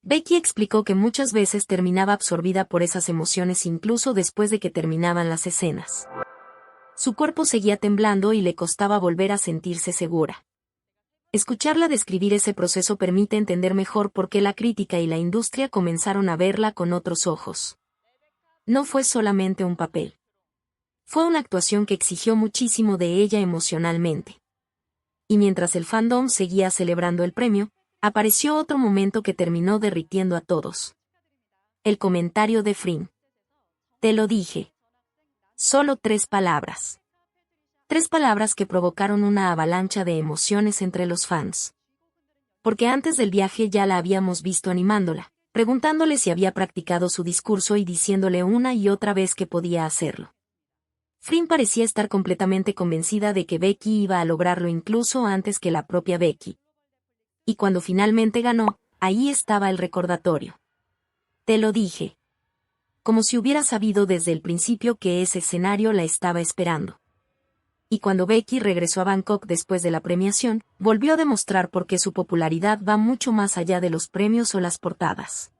Becky explicó que muchas veces terminaba absorbida por esas emociones incluso después de que terminaban las escenas. Su cuerpo seguía temblando y le costaba volver a sentirse segura. Escucharla describir ese proceso permite entender mejor por qué la crítica y la industria comenzaron a verla con otros ojos. No fue solamente un papel. Fue una actuación que exigió muchísimo de ella emocionalmente. Y mientras el fandom seguía celebrando el premio, apareció otro momento que terminó derritiendo a todos. El comentario de Freen. Te lo dije. Solo 3 palabras. 3 palabras que provocaron una avalancha de emociones entre los fans. Porque antes del viaje ya la habíamos visto animándola, preguntándole si había practicado su discurso y diciéndole una y otra vez que podía hacerlo. Freen parecía estar completamente convencida de que Becky iba a lograrlo incluso antes que la propia Becky. Y cuando finalmente ganó, ahí estaba el recordatorio. Te lo dije. Como si hubiera sabido desde el principio que ese escenario la estaba esperando. Y cuando Becky regresó a Bangkok después de la premiación, volvió a demostrar por qué su popularidad va mucho más allá de los premios o las portadas.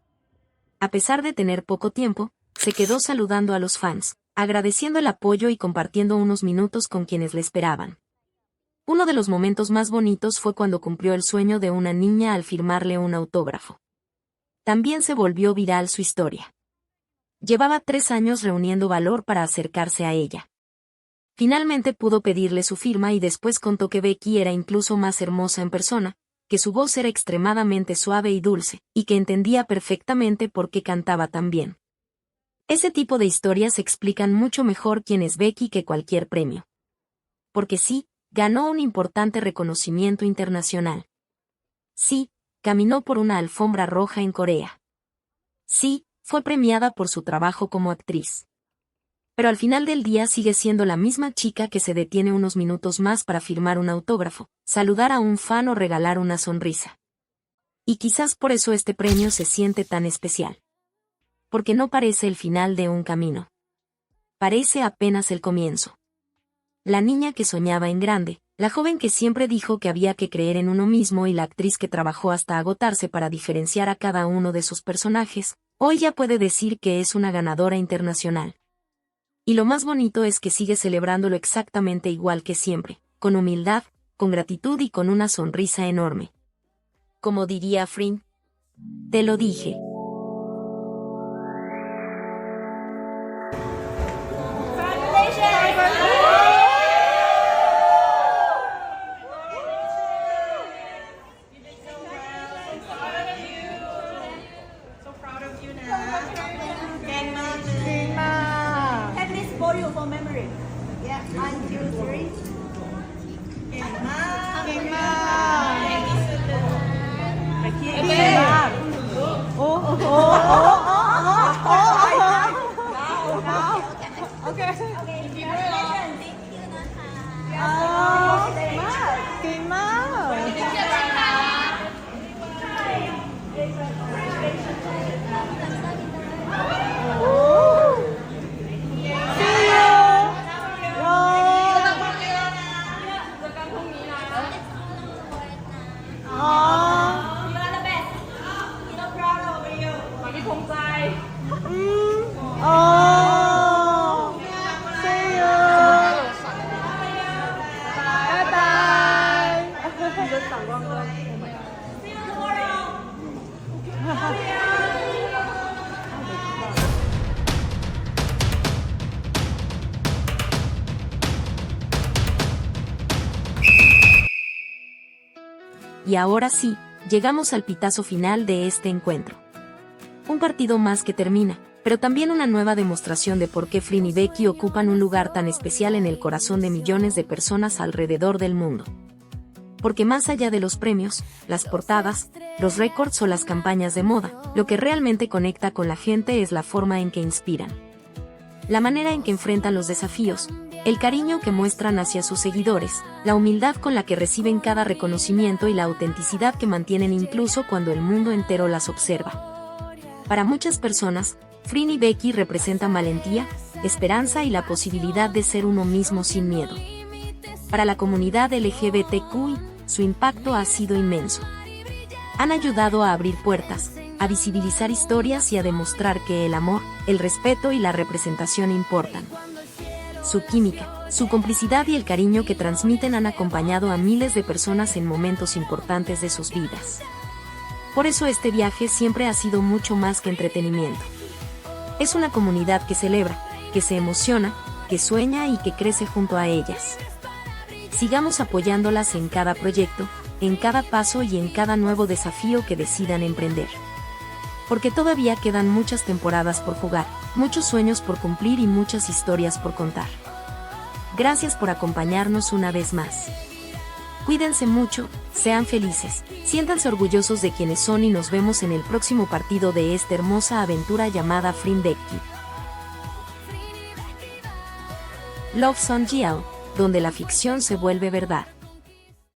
A pesar de tener poco tiempo, se quedó saludando a los fans, agradeciendo el apoyo y compartiendo unos minutos con quienes le esperaban. Uno de los momentos más bonitos fue cuando cumplió el sueño de una niña al firmarle un autógrafo. También se volvió viral su historia. Llevaba 3 años reuniendo valor para acercarse a ella. Finalmente pudo pedirle su firma y después contó que Becky era incluso más hermosa en persona, que su voz era extremadamente suave y dulce, y que entendía perfectamente por qué cantaba tan bien. Ese tipo de historias explican mucho mejor quién es Becky que cualquier premio. Porque sí, ganó un importante reconocimiento internacional. Sí, caminó por una alfombra roja en Corea. Sí, fue premiada por su trabajo como actriz. Pero al final del día sigue siendo la misma chica que se detiene unos minutos más para firmar un autógrafo, saludar a un fan o regalar una sonrisa. Y quizás por eso este premio se siente tan especial. Porque no parece el final de un camino. Parece apenas el comienzo. La niña que soñaba en grande, la joven que siempre dijo que había que creer en uno mismo y la actriz que trabajó hasta agotarse para diferenciar a cada uno de sus personajes, hoy ya puede decir que es una ganadora internacional. Y lo más bonito es que sigue celebrándolo exactamente igual que siempre, con humildad, con gratitud y con una sonrisa enorme. Como diría Freen, te lo dije. Y ahora sí, llegamos al pitazo final de este encuentro. Un partido más que termina, pero también una nueva demostración de por qué Freen y Becky ocupan un lugar tan especial en el corazón de millones de personas alrededor del mundo. Porque más allá de los premios, las portadas, los récords o las campañas de moda, lo que realmente conecta con la gente es la forma en que inspiran. La manera en que enfrentan los desafíos, El cariño que muestran hacia sus seguidores, la humildad con la que reciben cada reconocimiento y la autenticidad que mantienen incluso cuando el mundo entero las observa. Para muchas personas, Frin y Becky representan valentía, esperanza y la posibilidad de ser uno mismo sin miedo. Para la comunidad LGBTQI, su impacto ha sido inmenso. Han ayudado a abrir puertas, a visibilizar historias y a demostrar que el amor, el respeto y la representación importan. Su química, su complicidad y el cariño que transmiten han acompañado a miles de personas en momentos importantes de sus vidas. Por eso este viaje siempre ha sido mucho más que entretenimiento. Es una comunidad que celebra, que se emociona, que sueña y que crece junto a ellas. Sigamos apoyándolas en cada proyecto, en cada paso y en cada nuevo desafío que decidan emprender. Porque todavía quedan muchas temporadas por jugar, muchos sueños por cumplir y muchas historias por contar. Gracias por acompañarnos una vez más. Cuídense mucho, sean felices, siéntanse orgullosos de quienes son y nos vemos en el próximo partido de esta hermosa aventura llamada Frin Becky. Love Song GL, donde la ficción se vuelve verdad.